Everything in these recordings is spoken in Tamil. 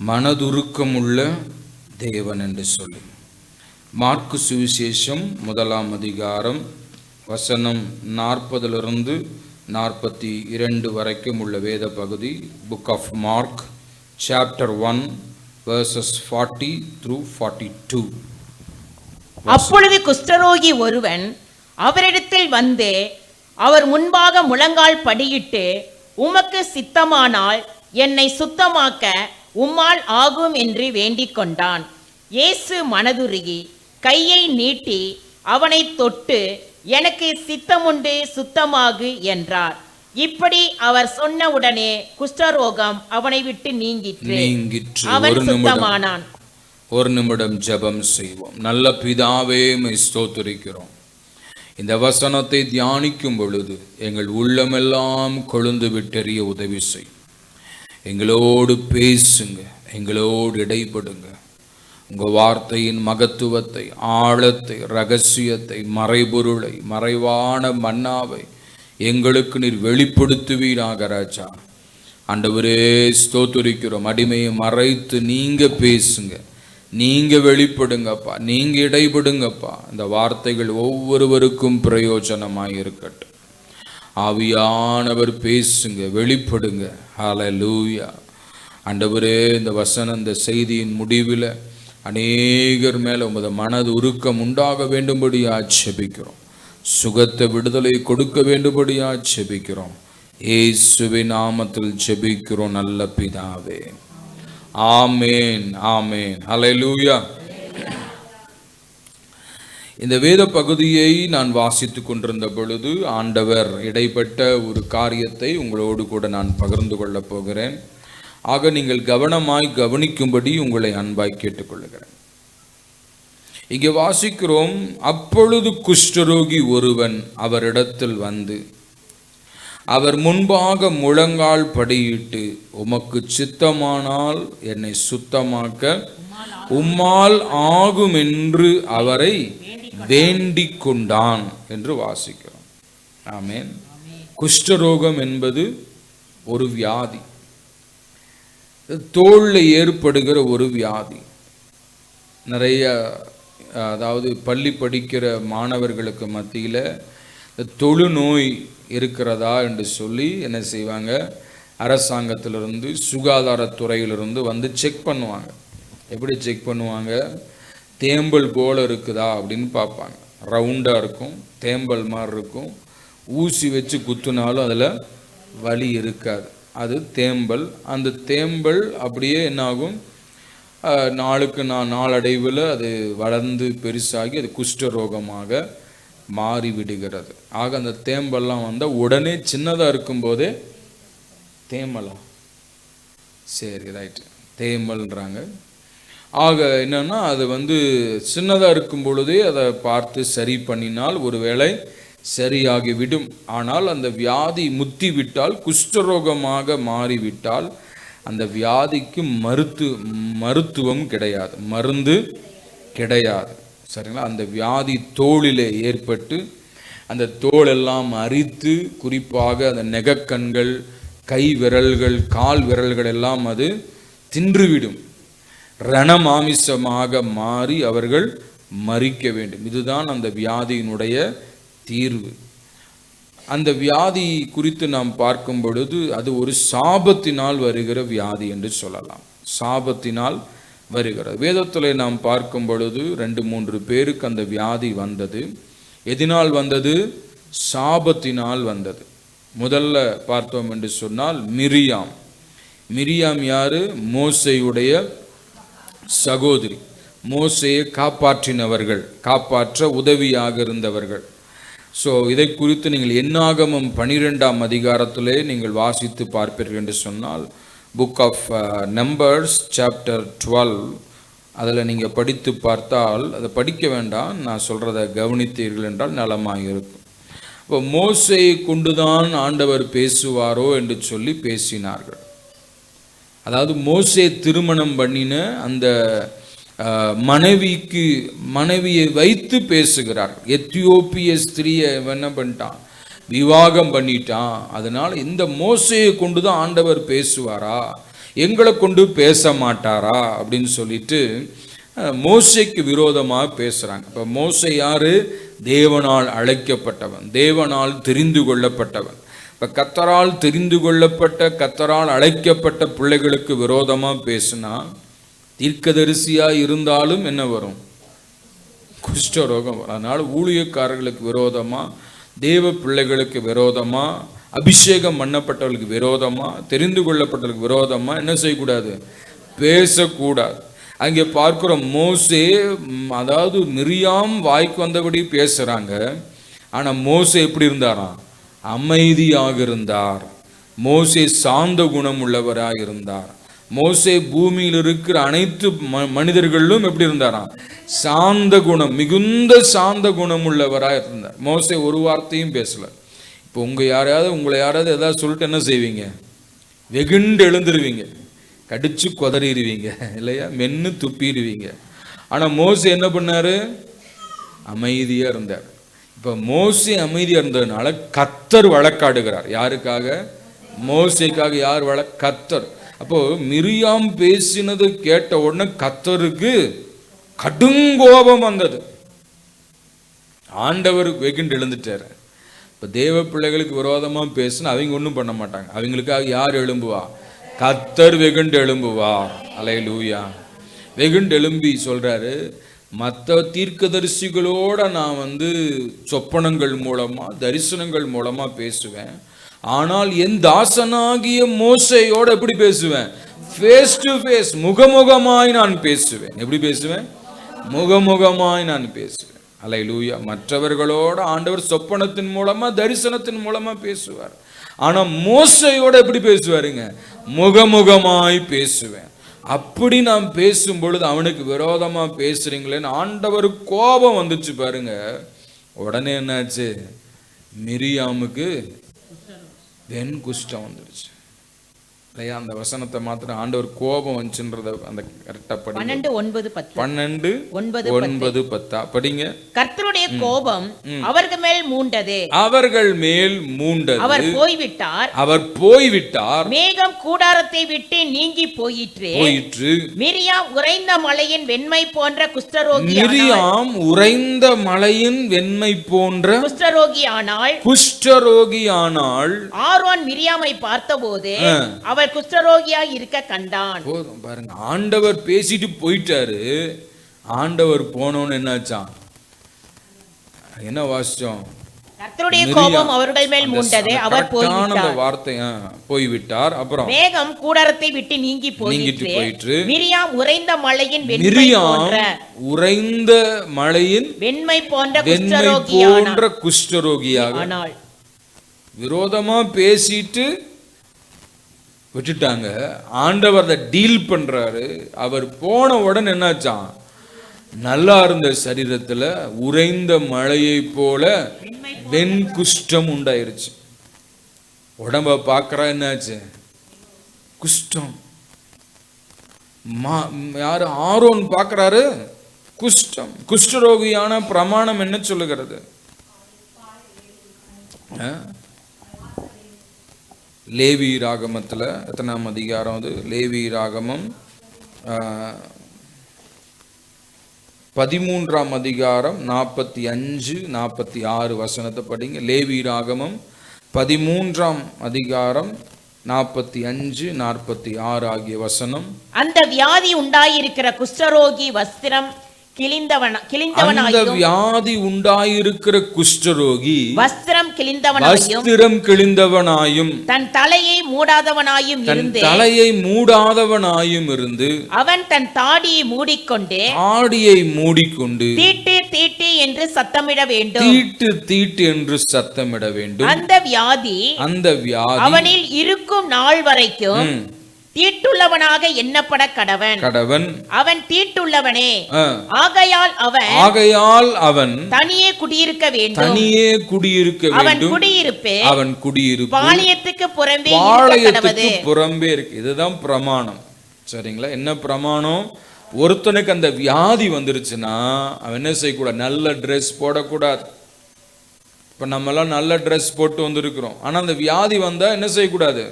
மனதுருக்கமுள்ள தேவன் என்று சொல்லி. மார்க்கு சுவிசேஷம் 1ஆம் அதிகாரம் வசனம் 40 42 வரைக்கும் உள்ள வேத பகுதி. Book of Mark chapter 1 verses 40 through 42. அப்பொழுது குஷ்டரோகி ஒருவன் அவரிடத்தில் வந்து அவர் முன்பாக முழங்கால் படியிட்டு, உமக்கு சித்தமானால் என்னை சுத்தமாக்க உம்மால் ஆகும் என்று வேண்டிக் கொண்டான். இயேசு மனதுருகி கையை நீட்டி அவனை தொட்டு, எனக்கு சித்தமுண்டு, சுத்தமாகு என்றார். இப்படி அவர் சொன்னவுடனே குஷ்டரோகம் அவனை விட்டு நீங்கிற்று. அவன் சுத்தமானான். ஒரு நிமிடம் ஜெபம் செய்வோம். நல்ல பிதாவே, மை ஸ்தோத்திரிக்கிறோம். இந்த வசனத்தை தியானிக்கும் பொழுது எங்கள் உள்ளமெல்லாம் கொழுந்து விட்டெறிய உதவி செய். எங்களோடு பேசுங்க, எங்களோடு இடைப்படுங்க. உங்கள் வார்த்தையின் மகத்துவத்தை, ஆழத்தை, ரகசியத்தை, மறைபொருளை, மறைவான மன்னாவை எங்களுக்கு நீர் வெளிப்படுத்துவீராக ராஜா. ஆண்டவரே ஸ்தோத்திரிக்கிறோம். அடிமையை மறைத்து நீங்க பேசுங்க, நீங்க வெளிப்படுங்கப்பா, நீங்க இடைபடுங்கப்பா. இந்த வார்த்தைகள் ஒவ்வொருவருக்கும் பிரயோஜனமாய் இருக்கட்டும். ஆவியானவர் பேசுங்க, வெளிப்படுங்க. ஹல்லேலூயா. ஆண்டவரே, இந்த வசனம், இந்த செய்தியின் முடிவில் அநேகர் மேல உமது மனது உருக்கம் உண்டாக வேண்டும்படியா ஜெபிக்கிறோம். சுகத்தை, விடுதலை கொடுக்க வேண்டும்படியா ஜெபிக்கிறோம். இயேசுவின் நாமத்தில் ஜெபிக்கிறோம் நல்ல பிதாவே. ஆமேன், ஆமேன், ஹல்லேலூயா. இந்த வேத பகுதியை நான் வாசித்து கொண்டிருந்த பொழுது ஆண்டவர் இடைப்பட்ட ஒரு காரியத்தை உங்களோடு கூட நான் பகிர்ந்து கொள்ளப் போகிறேன். ஆக நீங்கள் கவனமாய் கவனிக்கும்படி உங்களை அன்பாய் கேட்டுக்கொள்கிறேன். இங்கே வாசிக்கிறோம், அப்பொழுது குஷ்டரோகி ஒருவன் அவரிடத்தில் வந்து அவர் முன்பாக முழங்கால் படியிட்டு, உமக்கு சித்தமானால் என்னை சுத்தமாக்க உம்மால் ஆகும் என்று அவரை வேண்டிக் கொண்டான் என்று வாசிக்கிறோம். ஆமென். குஷ்டரோகம் என்பது ஒரு வியாதி, தோளில் ஏற்படுகிற ஒரு வியாதி. நிறைய அதாவது பள்ளி படிக்கிற மாணவர்களுக்கு மத்தியில் தொழுநோய் இருக்கிறதா என்று சொல்லி என்ன செய்வாங்க, அரசாங்கத்திலிருந்து, சுகாதாரத்துறையிலிருந்து வந்து செக் பண்ணுவாங்க. எப்படி செக் பண்ணுவாங்க? தேம்பல் போல் இருக்குதா அப்படின்னு பார்ப்பாங்க. ரவுண்டாக இருக்கும், தேம்பல் மாதிரி இருக்கும். ஊசி வச்சு குத்துனாலும் அதில் வலி இருக்காது, அது தேம்பல். அந்த தேம்பல் அப்படியே என்னாகும், நாளுக்கு நாளடைவில் அது வளர்ந்து பெருசாகி அது குஷ்டரோகமாக மாறிவிடுகிறது. ஆக அந்த தேம்பல்லாம் வந்தால் உடனே சின்னதாக இருக்கும்போதே தேமலாம், சரி ரைட்டு தேமல்ன்றாங்க. ஆக என்னன்னா, அது சின்னதாக இருக்கும் பொழுதே அதை பார்த்து சரி பண்ணினால் ஒருவேளை சரியாகிவிடும். ஆனால் அந்த வியாதி முத்தி விட்டால், குஷ்டரோகமாக மாறிவிட்டால், அந்த வியாதிக்கு மருத்துவம் கிடையாது, மருந்து கிடையாது. சரிங்களா? அந்த வியாதி தோளிலே ஏற்பட்டு அந்த தோலெல்லாம் அரித்து, குறிப்பாக அந்த நெகக்கண்கள், கை விரல்கள், கால் விரல்கள் எல்லாம் அது தின்றுவிடும். ரணமாமிசமாக மாறி அவர்கள் மரிக்க வேண்டும். இதுதான் அந்த வியாதியினுடைய தீர்வு. அந்த வியாதி குறித்து நாம் பார்க்கும் பொழுது அது ஒரு சாபத்தினால் வருகிற வியாதி என்று சொல்லலாம். சாபத்தினால் வருகிறது. வேதத்தில் நாம் பார்க்கும் பொழுது 2-3 பேருக்கு அந்த வியாதி வந்தது. எதனால் வந்தது? சாபத்தினால் வந்தது. முதல்ல பார்த்தோம் என்று சொன்னால் மிரியாம். மிரியாம் யாரு? மோசேயுடைய சகோதரி. மோசேயை காப்பாற்றினவர்கள், காப்பாற்ற உதவியாக இருந்தவர்கள். ஸோ இதை குறித்து நீங்கள் என்னாகமம் 12ஆம் அதிகாரத்திலே நீங்கள் வாசித்து பார்ப்பீர்கள் என்று சொன்னால், புக் ஆஃப் நம்பர்ஸ் சாப்டர் 12 அதில் நீங்கள் படித்து பார்த்தால், அதை படிக்க வேண்டாம், நான் சொல்கிறத கவனித்தீர்கள் என்றால் நலமாக இருக்கும். இப்போ மோசேயை கொண்டுதான் ஆண்டவர் பேசுவாரோ என்று சொல்லி பேசினார்கள். அதாவது மோசே திருமணம் பண்ணின அந்த மனைவியை வைத்து பேசுகிறார். எத்தியோப்பிய ஸ்திரியை என்ன பண்ணிட்டான்? விவாகம் பண்ணிட்டான். அதனால் இந்த மோசையை கொண்டு தான் ஆண்டவர் பேசுவாரா? எங்களை கொண்டு பேச மாட்டாரா அப்படின்னு சொல்லிட்டு மோசேக்கு விரோதமாக பேசுறாங்க. இப்போ மோசே யாரு? தேவனால் அழைக்கப்பட்டவன், தேவனால் தெரிந்து கொள்ளப்பட்டவன். இப்போ கர்த்தரால் தெரிந்து கொள்ளப்பட்ட, கர்த்தரால் அழைக்கப்பட்ட பிள்ளைகளுக்கு விரோதமாக பேசினா தீர்க்கதரிசியாக இருந்தாலும் என்ன வரும்? குஷ்டரோகம் வரும். அதனால் ஊழியக்காரர்களுக்கு விரோதமாக, தேவ பிள்ளைகளுக்கு விரோதமாக, அபிஷேகம் பண்ணப்பட்டவர்களுக்கு விரோதமாக, தெரிந்து கொள்ளப்பட்டவர்களுக்கு விரோதமாக என்ன செய்யக்கூடாது? பேசக்கூடாது. அங்கே பார்க்குறோம் மோசே, அதாவது மிரியாம் வாய்க்கு வந்தபடி பேசுகிறாங்க. ஆனால் மோசே எப்படி இருந்தாராம்? அமைதியாக இருந்தார். மோசே சாந்த குணம் உள்ளவராக இருந்தார். மோசே பூமியில் இருக்கிற அனைத்து மனிதர்களும் எப்படி இருந்தாராம்? சாந்த குணம், மிகுந்த சாந்த குணம் உள்ளவராக இருந்தார். மோசே ஒரு வார்த்தையும் பேசல. இப்போ உங்களை யாராவது ஏதாவது சொல்லிட்டு என்ன செய்வீங்க? வெகுண்டு எழுந்துருவீங்க, கடிச்சு கொதறிடுவீங்க இல்லையா, மென்னு துப்பிடுவீங்க. ஆனால் மோசே என்ன பண்ணாரு? அமைதியாக இருந்தார். இப்போ மோசே அமைதியாக இருந்ததுனால கர்த்தர் வழக்காடுகிறார். யாருக்காக? மோசேக்காக. யார் கர்த்தர். அப்போ மிரியாம் பேசினது கேட்ட உடனே கர்த்தருக்கு கடுங்கோபம் வந்தது. ஆண்டவர் வெகுண்டு எழுந்துட்டார். இப்போ தேவ பிள்ளைகளுக்கு விரோதமாக பேசினா அவங்க ஒன்றும் பண்ண மாட்டாங்க. அவங்களுக்காக யார் எழும்புவா? கர்த்தர் வெகுண்டு எழும்புவார். அல்லேலூயா. வெகுண்டு எழும்பி சொல்றாரு, மற்ற தீர்க்கதரிசிகளோட நான் சொப்பனங்கள் மூலமா, தரிசனங்கள் மூலமா பேசுவேன். ஆனால் என் தாசனாகிய மோசேயோட எப்படி பேசுவேன்? ஃபேஸ் டு ஃபேஸ், முகமுகமாய் நான் பேசுவேன். எப்படி பேசுவேன்? முகமுகமாய் நான் பேசுவேன். அல்லேலூயா. மற்றவர்களோட ஆண்டவர் சொப்பனத்தின் மூலமா, தரிசனத்தின் மூலமா பேசுவார். ஆனா மோசையோட எப்படி பேசுவாருங்க? முகமுகமாய் பேசுவேன். அப்படி நான் பேசும் பொழுது அவனுக்கு விரோதமா பேசுறீங்களேன்னு ஆண்டவர் கோபம் வந்துச்சு பாருங்க. உடனே என்னாச்சு? மிரியாமுக்கு வெண் குஷ்டம் வந்துடுச்சு இல்லையா? அந்த வசனத்தை மாத்திரம் ஆண்டவர் கோபம் வந்துச்சுன்றத அந்த கரெக்டா படிங்க. 12:9-10 படிங்க. கர்த்தருடைய கோபம் அவர்கள் மேல் மூண்டது, அவர் போய்விட்டார். மேகம் கூடாரத்தை விட்டு நீங்கி போயிற்று. மிரியாம் உறைந்த மலையின் வெண்மை போன்ற குஷ்டரோகியானாள். ஆரோன் மிரியாமை பார்த்தபோது அவள் குஷ்டரோகியாய் இருக்க கண்டான். போதும் பாருங்க, ஆண்டவர் பேசிட்டு போயிட்டாரு. ஆண்டவர் போனோன்னு என்னாச்சான்? என்ன வாசிச்சோம்? கர்த்தருடைய கோபம் அவர்கள் மேல் மூண்டது, அவர் போய்விட்டார். அப்புறம் மேகம் கூடாரத்தை விட்டு நீங்கி போயிற்று. மிரியாம் உறைந்த மலையின் வெண்மை போன்ற குஷ்டரோகியாக விரோதமா பேசிட்டு விட்டுட்டாங்க. ஆண்டவர் அதை டீல் பண்றாரு. அவர் போன உடனே என்னாச்சான்? நல்லா இருந்த சரீரத்துல உறைந்த மழையை போல வெண் குஷ்டம் உண்டாயிருச்சு. உடம்ப பார்க்கறா, என்னாச்சு? குஷ்டம். யாரு? ஆரோன் பார்க்கறாரு, குஷ்டம். குஷ்டரோகியான பிரமாணம் என்ன சொல்லுகிறது? லேவி ராகமத்தில் எத்தனாம் அதிகாரம் அது? லேவி ராகமம் 13ஆம் அதிகாரம் 45-46 வசனத்தை படிங்க. லேவி ராகமம் 13ஆம் அதிகாரம் 45-46 ஆகிய வசனம். அந்த வியாதி உண்டாயிருக்கிற குஷ்டரோகி வஸ்திரம் வியாதி உண்டாயிருக்கிற குஷ்டரோகி வஸ்திரம் கிழிந்தவனாயும் தன் தலையை மூடாதவனாயும் இருந்து அவன் தன் தாடியை மூடிக்கொண்டு தீட்டு தீட்டு என்று சத்தமிட வேண்டும். அந்த வியாதி அவனில் இருக்கும் நாள் வரைக்கும் தீட்டுள்ளவனாக எண்ணப்பட கடவன். அவன் தீட்டுள்ளவனே, ஆகையால் அவன் தனியே குடியிருக்க வேண்டும். அவன் குடியிருப்பு பாளையத்துக்கு புறம்பே இருக்கு. இதுதான் பிரமாணம். சரிங்களா? என்ன பிரமாணம்? ஒருத்தனுக்கு அந்த வியாதி வந்துருச்சுன்னா அவன் என்ன செய்யக்கூடாது? நல்ல ட்ரெஸ் போடக்கூடாது. இப்ப நம்ம எல்லாம் நல்ல ட்ரெஸ் போட்டு வந்திருக்கிறோம். ஆனா அந்த வியாதி வந்தா என்ன செய்யக்கூடாது?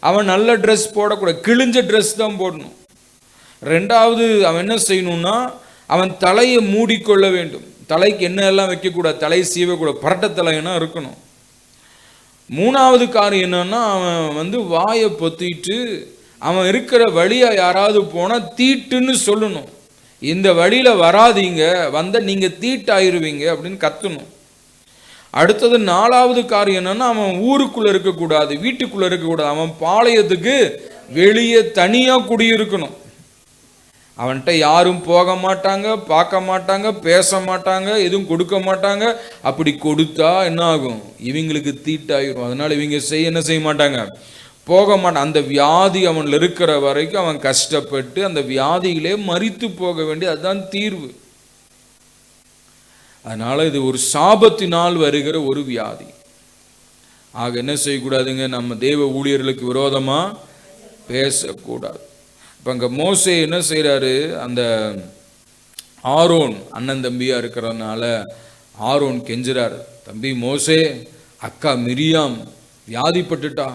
அவன் நல்ல ட்ரெஸ் போடக்கூடாது, கிழிஞ்ச ட்ரெஸ் தான் போடணும். ரெண்டாவது அவன் என்ன செய்யணும்னா அவன் தலையை மூடிக்கொள்ள வேண்டும். தலைக்கு என்ன எல்லாம் வைக்கக்கூடாது, தலையை சீவக்கூடாது, பரட்ட தலையனா இருக்கணும். மூணாவது காரியம் என்னன்னா அவன் வாயை பொத்திட்டு அவன் இருக்கிற வழியா யாராவது போனா தீட்டுன்னு சொல்லணும். இந்த வழியில வராதீங்க, வந்த நீங்க தீட்டாயிருவீங்க அப்படின்னு கத்தணும். அடுத்தது நாலாவது காரியம் என்னன்னா அவன் ஊருக்குள்ள இருக்கக்கூடாது, வீட்டுக்குள்ள இருக்கக்கூடாது, அவன் பாளையத்துக்கு வெளியே தனியா குடியிருக்கணும். அவன்கிட்ட யாரும் போக மாட்டாங்க, பார்க்க மாட்டாங்க, பேச மாட்டாங்க, எதுவும் கொடுக்க மாட்டாங்க. அப்படி கொடுத்தா என்ன ஆகும், இவங்களுக்கு தீட்டாயிரும். அதனால இவங்க என்ன செய்ய மாட்டாங்க, போக மாட்டான். அந்த வியாதி அவன்ல இருக்கிற வரைக்கும் அவன் கஷ்டப்பட்டு அந்த வியாதியிலே மரித்து போக வேண்டிய, அதுதான் தீர்வு. அதனால இது ஒரு சாபத்தினால் வருகிற ஒரு வியாதி. ஆக என்ன செய்யக்கூடாதுங்க, நம்ம தேவ ஊழியர்களுக்கு விரோதமா பேசக்கூடாது. இப்போ அங்கே மோசே என்ன செய்கிறாரு, அந்த ஆரோன் அண்ணன் தம்பியா இருக்கிறதுனால ஆரோன் கெஞ்சுறாரு, தம்பி மோசே, அக்கா மிரியாம் வியாதிப்பட்டுட்டா,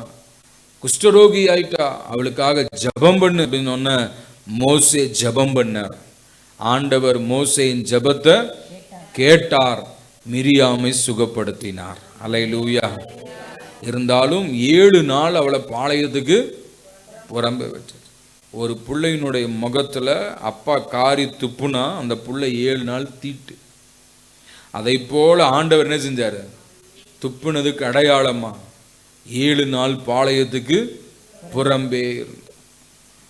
குஷ்டரோகி ஆயிட்டா, அவளுக்காக ஜபம் பண்ணு அப்படின்னு சொன்ன மோசே ஜபம் பண்ணார். ஆண்டவர் மோசேயின் ஜபத்தை கேட்டார், மிரியாமை சுகப்படுத்தினார். அல்லேலூயா. இருந்தாலும் 7 நாள் அவளை பாளையத்துக்கு புறம்பே வச்சு. ஒரு பிள்ளையினுடைய முகத்துல அப்பா காரி துப்புனா அந்த பிள்ளை 7 நாள் தீட்டு. அதை போல ஆண்டவர் என்ன செஞ்சாரு, துப்புனதுக்கு அடையாளமா 7 நாள் பாளையத்துக்கு புறம்பே இருந்து.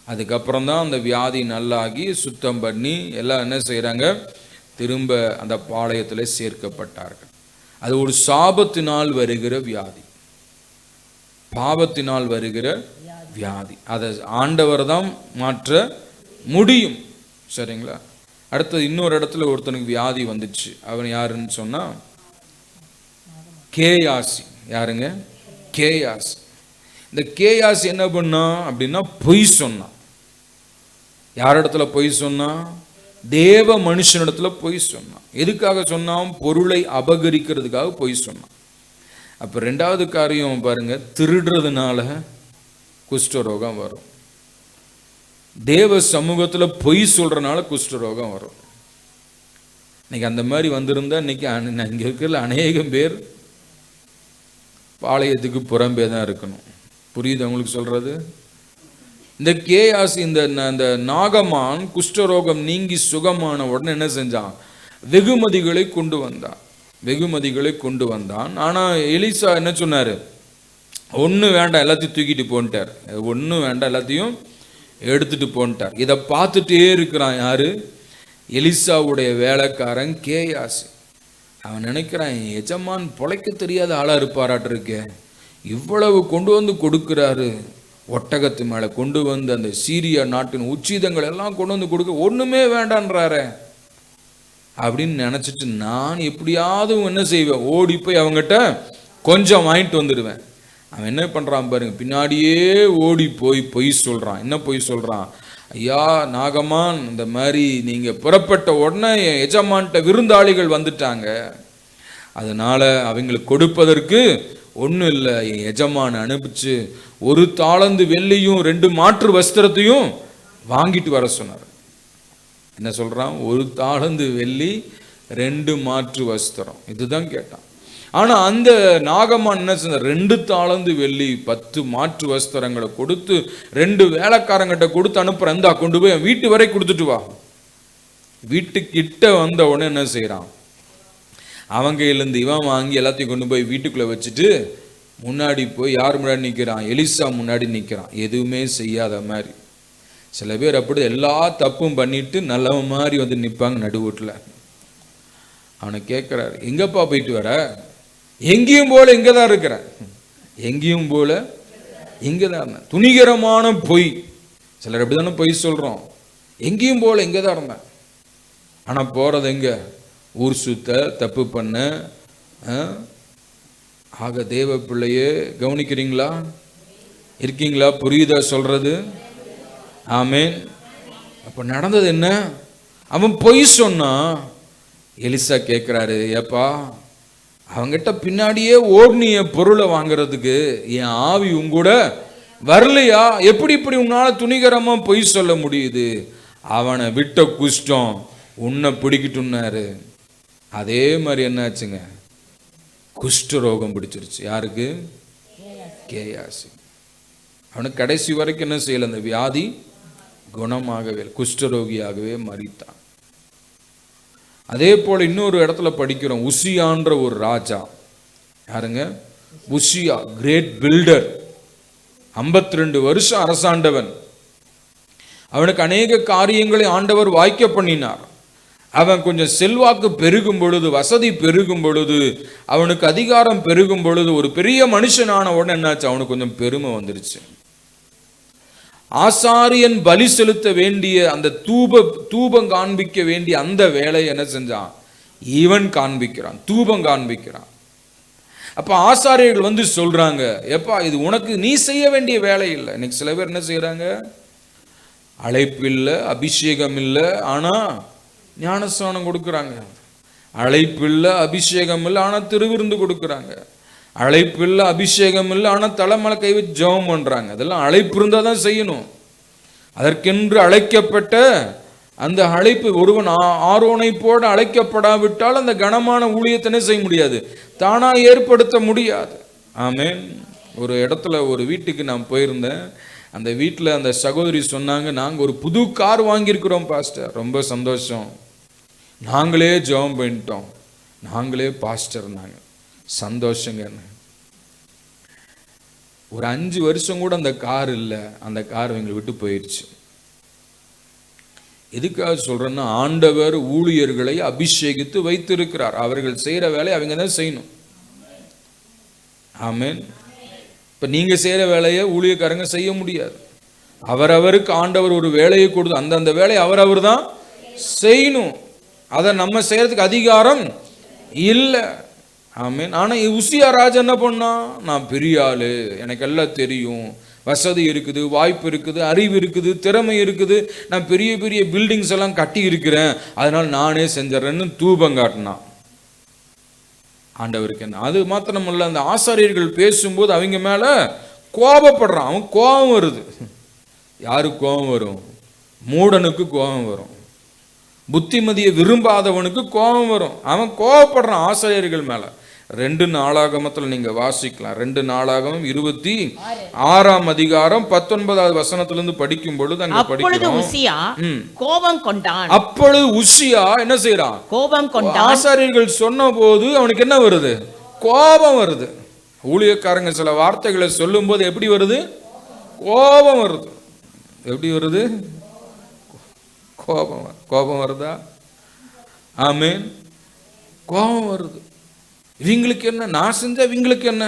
அதுக்கப்புறம் தான் அந்த வியாதி நல்லாகி சுத்தம் பண்ணி எல்லாம் என்ன செய்யறாங்க, திரும்ப அந்த பாளையத்தில் சேர்க்கப்பட்டார்கள். அது ஒரு சாபத்தினால் வருகிற வியாதி, பாவத்தினால் வருகிற வியாதி. அதை ஆண்டவர் தான் மாற்ற முடியும். சரிங்களா? அடுத்தது இன்னொரு இடத்துல ஒருத்தனுக்கு வியாதி வந்துச்சு. அவன் யாருன்னு சொன்னா கேயாசி. யாருங்க? கேயாசி. இந்த கேயாசி என்ன பண்ணா அப்படின்னா பொய் சொன்னான். யார் இடத்துல பொய் சொன்னா? தேவ மனுஷனிடத்துல பொய் சொன்னான். எதுக்காக சொன்னான்? பொருளை அபகரிக்கிறதுக்காக பொய் சொன்னான். அப்ப ரெண்டாவது காரியம் பாருங்க, திருடுறதுனால குஷ்டரோகம் வரும். தேவ சமூகத்துல பொய் சொல்றதுனால குஷ்டரோகம் வரும். இன்னைக்கு அந்த மாதிரி வந்திருந்தா இன்னைக்கு இங்க இருக்கிற அநேகம் பேர் பாளையத்துக்கு புறம்பே தான் இருக்கணும். புரியுது உங்களுக்கு சொல்றது? இந்த கேயாசி, இந்த நாகமான் குஷ்டரோகம் நீங்கி சுகமான உடனே என்ன செஞ்சான்? வெகுமதிகளை கொண்டு வந்தான். வெகுமதிகளை கொண்டு வந்தான். ஆனா எலிசா என்ன சொன்னாரு? ஒன்றும் வேண்டாம், எல்லாத்தையும் தூக்கிட்டு போன்ட்டார். ஒன்றும் வேண்டாம், எல்லாத்தையும் எடுத்துட்டு போன்ட்டார். இதை பார்த்துட்டே இருக்கிறான் யாரு? எலிசாவுடைய வேலைக்காரன் கேயாசி. அவன் நினைக்கிறான், எஜமான் பொழைக்க தெரியாத ஆளா இருப்பாராட்டு இருக்கே, இவ்வளவு கொண்டு வந்து கொடுக்கிறாரு, ஒட்டகத்து மேலே கொண்டு வந்து அந்த சீரியா நாட்டின் உச்சிதங்கள் எல்லாம் கொண்டு வந்து கொடுக்க, ஒன்றுமே வேண்டான்றாரு அப்படின்னு நினச்சிட்டு நான் எப்படியாவது என்ன செய்வேன், ஓடி போய் அவங்ககிட்ட கொஞ்சம் வாங்கிட்டு வந்துடுவேன். அவன் என்ன பண்ணுறான் பாருங்க, பின்னாடியே ஓடி போய் பொய் சொல்கிறான். என்ன பொய் சொல்கிறான்? ஐயா நாகமான், இந்த மாதிரி நீங்கள் புறப்பட்ட உடனே என் எஜமான்கிட்ட விருந்தாளிகள் வந்துட்டாங்க, அதனால அவங்களுக்கு கொடுப்பதற்கு ஒன்றும் இல்லை, என் எஜமான அனுப்பிச்சு 1 தாளந்து வெள்ளியும் 2 மாற்று வஸ்திரத்தையும் வாங்கிட்டு வர சொன்னார். என்ன சொல்றான்? 1 தாளந்து வெள்ளி 2 மாற்று வஸ்திரம், இதுதான் கேட்டான். ஆனா அந்த நாகமான் என்ன செஞ்ச, 2 தாளந்து வெள்ளி 10 மாற்று வஸ்திரங்களை கொடுத்து 2 வேலைக்காரங்கிட்ட கொடுத்து அனுப்புறேன், இந்தா கொண்டு போய் வீட்டு வரை கொடுத்துட்டு வா. வீட்டுக்கிட்ட வந்த உடனே என்ன செய்யறான்? அவங்க கையிலேருந்து இவன் வாங்கி எல்லாத்தையும் கொண்டு போய் வீட்டுக்குள்ள வச்சுட்டு முன்னாடி போய் யார் முன்னாடி நிற்கிறான்? எலிசா முன்னாடி நிற்கிறான். எதுவுமே செய்யாத மாதிரி. சில பேர் அப்படி எல்லா தப்பும் பண்ணிட்டு நல்லவன் மாதிரி வந்து நிற்பாங்க நடுவூட்டில். அவனை கேட்குறாரு, எங்கப்பா போயிட்டு வர? எங்கேயும் போல இங்கே தான் இருக்கிறேன். எங்கேயும் போல இங்கே தான் இருந்தேன். துணிகரமான பொய். சிலர் அப்படி தானே பொய் சொல்கிறோம். எங்கேயும் போல இங்கே தான் இருந்தேன். ஆனால் போகிறது எங்கே? ஊர் சுத்த, தப்பு பண்ண. ஆக தேவ பிள்ளையே கவனிக்கிறீங்களா? இருக்கீங்களா? புரியுதா சொல்றது? ஆமேன். அப்ப நடந்தது என்ன? அவன் பொய் சொன்னா. எலிசா கேட்கிறாரு, ஏப்பா அவங்கிட்ட பின்னாடியே ஓடுனிய பொருளை வாங்குறதுக்கு, என் ஆவி உங்கூட வரலையா? எப்படி இப்படி உன்னால துணிகரமா பொய் சொல்ல முடியுது? அவனை விட்ட குஷ்டம் உன்னை பிடிக்கிட்டுன்னாரு. அதே மாதிரி என்னாச்சுங்க, குஷ்ட ரோகம் பிடிச்சிருச்சு. யாருக்கு? கேயாசி. அவனுக்கு கடைசி வரைக்கும் என்ன செய்யல, அந்த வியாதி குணமாகவே, குஷ்டரோகியாகவே மரித்தான். அதே போல இன்னொரு இடத்துல படிக்கிறோம், உசியான்ற ஒரு ராஜா. யாருங்க? உசியா, கிரேட் பில்டர். 52 வருஷம் அரசாண்டவன். அவனுக்கு அநேக காரியங்களை ஆண்டவர் வாய்க்க பண்ணினார். அவன் கொஞ்சம் செல்வாக்கு பெருகும் பொழுது, வசதி பெருகும் பொழுது, அவனுக்கு அதிகாரம் பெருகும் பொழுது, ஒரு பெரிய மனுஷனான உடனே என்னாச்சு, அவனுக்கு கொஞ்சம் பெருமை வந்துருச்சு. ஆசாரியன் பலி செலுத்த வேண்டிய அந்த தூபம் காண்பிக்க வேண்டிய அந்த வேலையை என்ன செஞ்சான், இவன் காண்பிக்கிறான், தூபம் காண்பிக்கிறான். அப்ப ஆசாரியர்கள் வந்து சொல்றாங்க, எப்பா இது உனக்கு நீ செய்ய வேண்டிய வேலை இல்லை. இன்னைக்கு சில பேர் என்ன செய்யறாங்க, அழைப்பு இல்லை, அபிஷேகம் இல்லை, ஆனா ஞானஸ்நானம் கொடுக்குறாங்க. அழைப்பு இல்லை, அபிஷேகம் இல்லை, ஆனா திருவிருந்து கொடுக்குறாங்க. அழைப்பு இல்லை, அபிஷேகம் இல்லை, ஆனா தலைமலை கை வச்சு ஜெபம் பண்றாங்க. அதெல்லாம் அழைப்பு இருந்தா தான் செய்யணும். அதற்கென்று அழைக்கப்பட்ட அந்த அழைப்பு, ஒருவன் ஆரோனை போட அழைக்கப்படாவிட்டால் அந்த கனமான ஊழியத்தினை செய்ய முடியாது, தானா ஏற்படுத்த முடியாது. ஆமென். ஒரு இடத்துல ஒரு வீட்டுக்கு நான் போயிருந்தேன். அந்த வீட்டில் அந்த சகோதரி சொன்னாங்க, நாங்கள் ஒரு புது கார் வாங்கியிருக்கிறோம் பாஸ்டர். ரொம்ப சந்தோஷம். நாங்களே ஜெபம் பண்ணிட்டோம், நாங்களே பாஸ்டர். நாங்கள் சந்தோஷங்க. ஒரு 5 வருஷம் கூட அந்த கார் இல்லை, அந்த கார் எங்களை விட்டு போயிடுச்சு. எதுக்காக சொல்றேன்னா, ஆண்டவர் ஊழியர்களை அபிஷேகித்து வைத்திருக்கிறார். அவர்கள் செய்யற வேலையை அவங்க தான் செய்யணும். ஆமென். இப்ப நீங்க செய்யற வேலையை ஊழியக்காரங்க செய்ய முடியாது. அவரவருக்கு ஆண்டவர் ஒரு வேலையை கொடுத்து அந்த வேலையை அவரவர் தான் செய்யணும். அதை நம்ம செய்யறதுக்கு அதிகாரம் இல்லை. ஆமென். ஆனா உசியா ராஜா என்ன பண்ணா, நான் பெரிய ஆளு, எனக்கு எல்லாம் தெரியும், வசதி இருக்குது, வாய்ப்பு இருக்குது, அறிவு இருக்குது, திறமை இருக்குது, நான் பெரிய பெரிய பில்டிங்ஸ் எல்லாம் கட்டி இருக்கிறேன், அதனால நானே செஞ்சிடறேன்னு தூபம் காட்டினான். ஆண்டவருக்கு என்ன? அது மாத்திரம் இல்ல, அந்த ஆசாரியர்கள் பேசும்போது அவங்க மேல கோபப்படுறான். அவன் கோபம் வருது. யாருக்கு கோபம் வரும்? மூடனுக்கு கோபம் வரும். புத்திமதியை விரும்பாதவனுக்கு கோபம் வரும். அவன் கோபப்படுறான் ஆசாரியர்கள் மேல. 2 நாளாகமத்தில் நீங்க வாசிக்கலாம். 2 நாளாகமம் 26ஆம் அதிகாரம் 19வது வசனத்திலிருந்து படிக்கும் பொழுது அங்க படிக்கிறோம். கோபம் கொண்டான். அப்பொழுது உசியா என்ன செய்யறான்? கோபம் கொண்டான். ஆசாரியர்கள் சொன்ன போது அவனுக்கு என்ன வருது? கோபம் வருது. ஊழியக்காரங்க சில வார்த்தைகளை சொல்லும் போது எப்படி வருது? கோபம் வருது. எப்படி வருது? கோபம் வருதா? ஆமென். கோபம் வருது. இவங்களுக்கு என்ன, நான் செஞ்ச இவங்களுக்கு என்ன?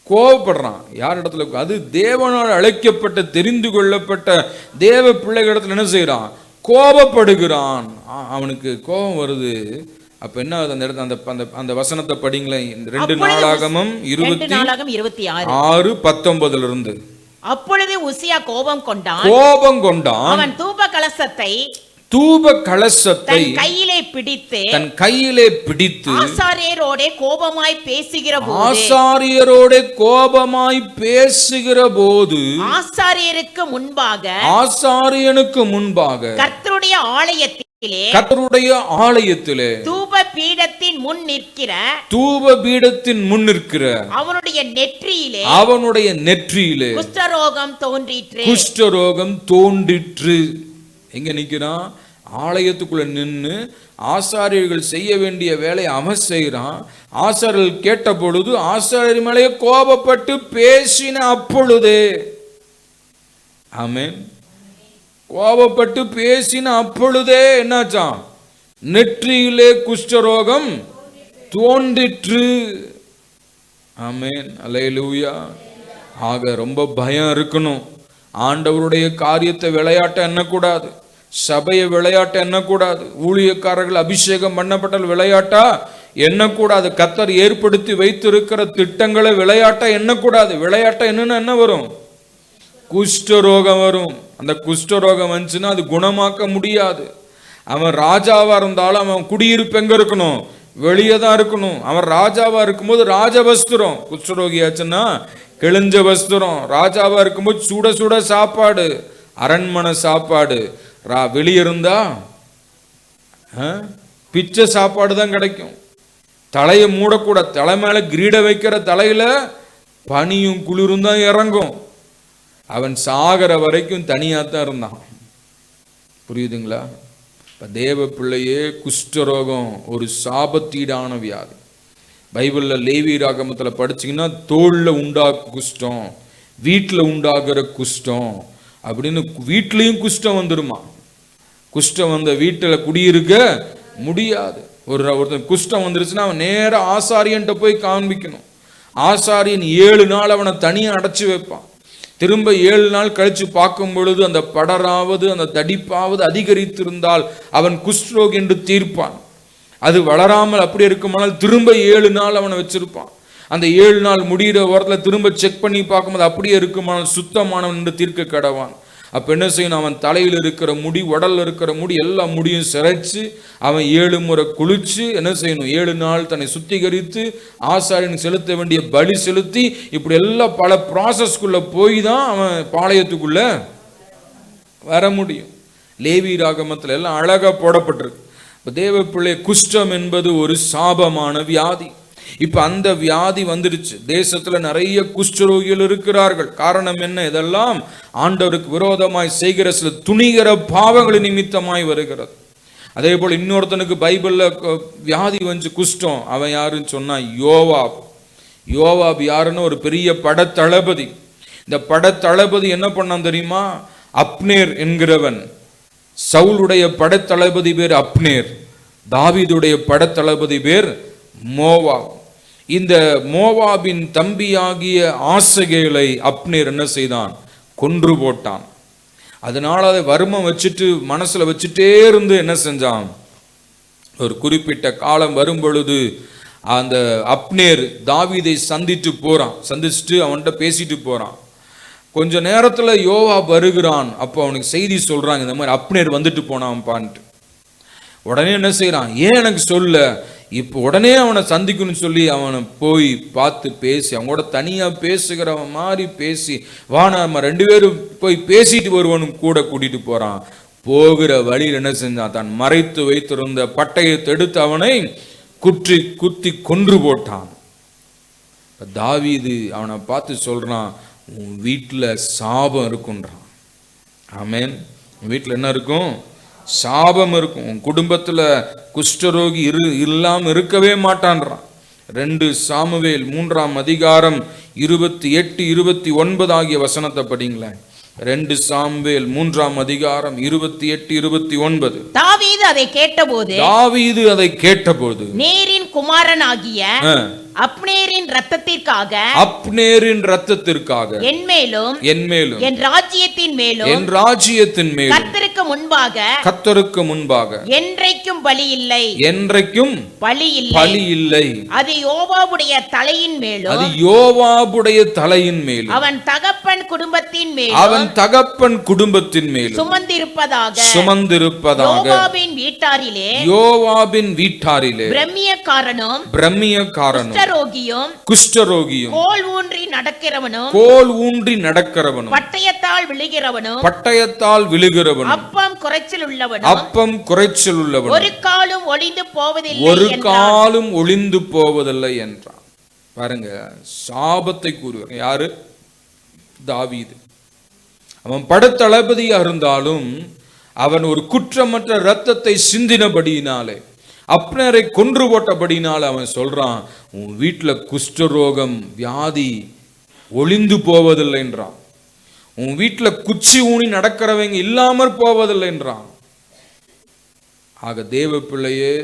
கோபப்படுறான். யார் இடத்துல? அது தேவனால் அழைக்கப்பட்ட தெரிந்து கொள்ளப்பட்ட தேவ பிள்ளைகளிடத்துல என்ன செய்யறான்? கோபப்படுகிறான். அவனுக்கு கோபம் வருது. அப்ப என்ன ஆகுது அந்த இடத்துல? அந்த வசனத்தை படிங்களேன். 2 நாளாகமம் 26:19 இருந்து. அப்பொழுது உசியா கோபம் கொண்டான். அவன் தூப கலசத்தை தன் கையிலே பிடித்து ஆசாரியரோடே கோபமாய் பேசுகிற போது ஆசாரியனுக்கு முன்பாக கர்த்தருடைய ஆலயத்திலே தூப பீடத்தின் முன் நிற்கிற அவனுடைய நெற்றியிலே குஷ்டரோகம் தோன்றிற்று. எங்க நிக்கிறான்? ஆலயத்துக்குள்ள நின்று ஆசாரியர்கள் செய்ய வேண்டிய வேலையை அவன் செய்யறான். ஆசாரியர்கள் கேட்ட பொழுது ஆசாரியர் மேலே கோபப்பட்டு பேசின அப்பொழுதே, ஆமென், கோபப்பட்டு பேசின அப்பொழுதே என்னாச்சான்? நெற்றியிலே குஷ்டரோகம் தோன்றிற்று. ஆமென். அல்லேலூயா. ஆக ரொம்ப பயம் இருக்கணும். ஆண்டவருடைய காரியத்தை விளையாட்ட எண்ணக்கூடாது. சபையை விளையாட்ட எண்ணக்கூடாது. ஊழியக்காரர்கள் அபிஷேகம் பண்ணப்பட்டால் விளையாட்டா எண்ணக்கூடாது. கர்த்தர் ஏற்படுத்தி வைத்திருக்கிற திட்டங்களை விளையாட்டா எண்ணக்கூடாது. விளையாட்டா என்ன வரும்? குஷ்டரோகம் வரும். அந்த குஷ்டரோகம் வந்துச்சுன்னா அது குணமாக்க முடியாது. அவன் ராஜாவா இருந்தாலும் அவன் குடியிருப்பு எங்க இருக்கணும்? வெளியே தான் இருக்கணும். அவன் ராஜாவா இருக்கும்போது ராஜ வஸ்திரம், குஷ்டரோகியாச்சுன்னா கிழிஞ்ச வஸ்திரம். ராஜாவா இருக்கும்போது சுட சுட சாப்பாடு, அரண்மனை சாப்பாடு. வெளியே இருந்தா பிச்சை சாப்பாடு தான் கிடைக்கும். தலையை மூடக்கூட, தலை மேல கிரீட வைக்கிற தலையில பனியும் குளிரும் தான் இறங்கும். அவன் சாகிற வரைக்கும் தனியாத்தான் இருந்தான். புரியுதுங்களா? தேவ பிள்ளையே, குஷ்டரோகம் ஒரு சாபத்தீடான வியாதி. பைபிளில் லேவி ராகமத்தில் படிச்சிங்கன்னா தோளில் உண்டாக குஷ்டம், வீட்டில் உண்டாகிற குஷ்டம் அப்படின்னு, வீட்லேயும் குஷ்டம் வந்துடுமா. குஷ்டம் வந்த வீட்டில் குடியிருக்க முடியாது. ஒருத்தன் குஷ்டம் வந்துருச்சுன்னா அவன் நேராக ஆசாரியன்ட்ட போய் காண்பிக்கணும். ஆசாரியன் 7 நாள் அவனை தனியாக அடைச்சி வைப்பான். திரும்ப 7 நாள் கழிச்சு பார்க்கும் பொழுது அந்த படராவது அந்த தடிப்பாவது அதிகரித்திருந்தால் அவன் குஷ்டரோகி என்று தீர்ப்பான். அது வளராமல் அப்படி இருக்குமானால் திரும்ப 7 நாள் அவனை வச்சிருப்பான். அந்த 7 நாள் முடிகிற வாரத்தில் திரும்ப செக் பண்ணி பார்க்கும்போது அப்படியே இருக்குமானால் சுத்தமானவன் என்று தீர்க்க கடவான். அப்போ என்ன செய்யணும்? அவன் தலையில் இருக்கிற முடி, உடலில் இருக்கிற முடி, எல்லா முடியும் சிரைச்சு அவன் 7 முறை குளிச்சு என்ன செய்யணும்? 7 நாள் தன்னை சுத்திகரித்து ஆசாரியனுக்கு செலுத்த வேண்டிய பலி செலுத்தி, இப்படி எல்லாம் பல ப்ராசஸ்குள்ள போய் தான் அவன் பாளையத்துக்குள்ள வர முடியும். லேவி ராகமத்தில் எல்லாம் அழகா போடப்பட்டிருக்கு. இப்போ தேவ பிள்ளை, குஷ்டம் என்பது ஒரு சாபமான வியாதி. இப்ப அந்த வியாதி வந்துருச்சு. தேசத்துல நிறைய குஷ்டரோகிகள் இருக்கிறார்கள். காரணம் என்ன? இதெல்லாம் ஆண்டவருக்கு விரோதமாய் செய்கிற சில துணிகர பாவங்களின் நிமித்தமாய் வருகிறது. அதே போல் இன்னொருத்தனுக்கு பைபிள்ல வியாதி வந்து குஷ்டம். அவன் யாருன்னு சொன்னா யோவாப். யோவாப் யாருன்னு ஒரு பெரிய படத்தளபதி. இந்த படத்தளபதி என்ன பண்ணான் தெரியுமா? அப்னேர் என்கிறவன். சவுலுடைய படத்தளபதி பேர் அப்னேர், தாவீதுடைய படத்தளபதி பேர் மோவாப். இந்த மோவாபின் தம்பியாகிய ஆசகேலை அப்னேர் என்ன செய்தான்? கொன்று போட்டான். அதனால அதை வறுமை வச்சுட்டு மனசுல வச்சுட்டே இருந்து என்ன செஞ்சான்? ஒரு குறிப்பிட்ட காலம் வரும் பொழுது அந்த அப்னேர் தாவீதை சந்திச்சுட்டு அவன்கிட்ட பேசிட்டு போறான். கொஞ்ச நேரத்துல யோவாப் வருகிறான். அப்போ அவனுக்கு செய்தி சொல்றாங்க, இந்த மாதிரி அப்னேர் வந்துட்டு போனான்ப்பான்ட்டு. உடனே என்ன செய்யறான்? ஏன் எனக்கு சொல்ல? இப்போ உடனே அவனை சந்திக்கணும்னு சொல்லி அவனை போய் பார்த்து பேசி, அவங்களோட தனியா பேசுகிறவன் மாதிரி பேசி, வா நம்ம 2 பேரும் போய் பேசிட்டு வருவனும் கூட கூட்டிட்டு போறான். போகிற வழியில் என்ன செஞ்சான்? தான் மறைத்து வைத்திருந்த பட்டயத்தை எடுத்து அவனை குத்தி கொன்று போட்டான். தாவீது அவனை பார்த்து சொல்றான், உன் வீட்டில் சாபம் இருக்குன்றான். ஆமேன். உன் வீட்டில் என்ன இருக்கும்? சாபம் இருக்கும். உன் குடும்பத்தில் குஷ்டரோகி இல்லாம இருக்கவே மாட்டான்றான். 2 சாமுவேல் 3ஆம் அதிகாரம் 28, 29 ஆகிய வசனத்தை படிங்களேன். 2 சாமுவேல் 3ஆம் அதிகாரம் 28, 29. தாவீது அதை கேட்டபோது நேரின் குமாரனாகிய அப்னேரின் இரத்தத்திற்காக என்மேலும் என் ராஜ்யத்தின் மேலும் கர்த்தருக்கு முன்பாக என்றைக்கும் பலி இல்லை. அது யோவாபுடைய தலையின் மேலும் அவன் தகப்பன் குடும்பத்தின் மேலும் சுமந்திருப்பதாக யோவாபின் வீட்டாரிலே பிரம்மியக்காரனும் குஷ்டரோகியும் கோல் ஊன்றி நடக்கிறவனும் பட்டயத்தால் விழுகிறவனும் அப்பம் குறைச்சல் உள்ளவனும் ஒரு காலும் ஒளிந்து போவதில்லை என்றான். பாருங்க, சாபத்தை கூறுவார். யாரு? தாவீது. அவன் படத்தளபதியா இருந்தாலும் அவன் ஒரு குற்றமற்ற இரத்தத்தை சிந்தினபடியினாலே, அப்னேரை கொன்று போட்டபடினால அவன் சொல்றான், உன் வீட்டில் குஷ்டரோகம் வியாதி ஒளிந்து போவதில்லைன்றான். உன் வீட்டில் குச்சி ஊனி நடக்கிறவங்க இல்லாமற் போவதில்லைன்றான். ஆக தேவ பிள்ளையே,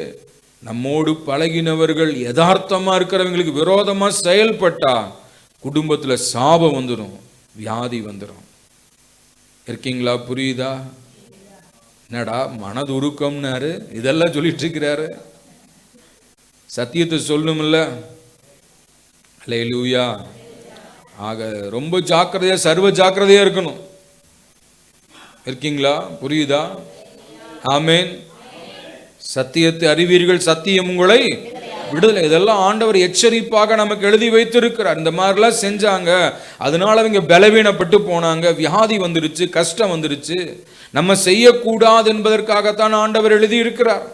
நம்மோடு பழகினவர்கள் யதார்த்தமா இருக்கிறவங்களுக்கு விரோதமா செயல்பட்டா குடும்பத்துல சாபம் வந்துடும், வியாதி வந்துடும். இருக்கீங்களா? புரியுதா? என்னடா மனது உருக்கம்னாரு, இதெல்லாம் சொல்லிட்டு இருக்கிறாரு. சத்தியத்தை சொல்லணும்ல. அல்லேலூயா. ஆக ரொம்ப ஜாக்கிரதையா, சர்வ ஜாக்கிரதையா இருக்கணும். இருக்கீங்களா? புரியுதா? ஆமேன். சத்தியத்தை அறிவீர்கள், சத்தியம் உங்களை விடுதலை. இதெல்லாம் ஆண்டவர் எச்சரிப்பாக நமக்கு எழுதி வைத்திருக்கிறார். இந்த மாதிரிலாம் செஞ்சாங்க, அதனால அவங்க பலவீனப்பட்டு போனாங்க, வியாதி வந்துருச்சு, கஷ்டம் வந்துருச்சு, நம்ம செய்யக்கூடாது என்பதற்காகத்தான் ஆண்டவர் எழுதி இருக்கிறார்.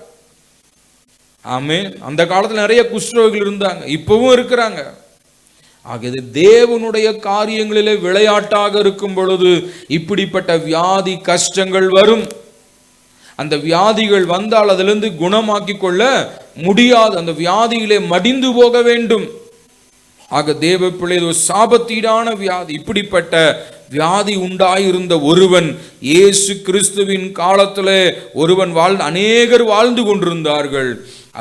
ஆமென். அந்த காலத்தில் நிறைய குஷ்டரோகிகள் இருந்தாங்க, இப்பவும் இருக்கிறாங்க. ஆகியது தேவனுடைய காரியங்களிலே விளையாட்டாக இருக்கும் பொழுது இப்படிப்பட்ட வியாதி கஷ்டங்கள் வரும். அந்த வியாதிகள் வந்தால் அதிலிருந்து குணமாக்கி கொள்ள முடியாது, அந்த வியாதியிலே மடிந்து போக வேண்டும். ஆக தேவ பிள்ளை, ஒரு சாபத்தீடான வியாதி. இப்படிப்பட்ட வியாதி உண்டாயிருந்த ஒருவன் இயேசு கிறிஸ்துவின் காலத்திலே ஒருவன் அநேகர் வாழ்ந்து கொண்டிருந்தார்கள்.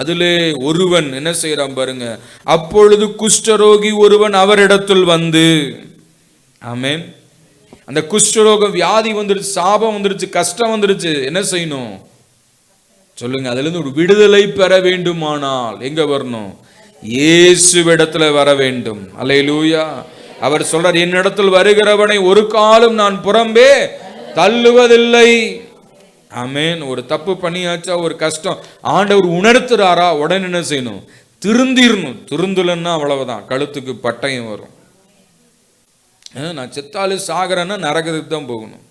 அதிலே ஒருவன் என்ன செய்யறான் பாருங்க. அப்பொழுது குஷ்டரோகி ஒருவன் அவரிடத்தில் வந்து, ஆமென், அந்த குஷ்டரோக வியாதி வந்துருச்சு, சாபம் வந்துருச்சு, கஷ்டம் வந்துருச்சு, என்ன செய்யணும் சொல்லுங்க? அதுல இருந்து ஒரு விடுதலை பெற வேண்டுமானால் எங்க வரணும்? இயேசுவிடத்துல வர வேண்டும். அல்லேலூயா. அவர் சொல்றார், என்னிடத்தில் வருகிறவனை ஒரு காலம் நான் புறம்பே தள்ளுவதில்லை. ஆமென். ஒரு தப்பு பண்ணியாச்சா, ஒரு கஷ்டம் ஆண்டவர் உணர்த்துறாரா, உடனே என்ன செய்யணும்? திருந்திரணும். திருந்தலன்னா அவ்வளவுதான், கழுத்துக்கு பட்டயம் வரும். நான் செத்தாலு சாகிறேன்னா நரகத்துக்கு தான் போகணும்,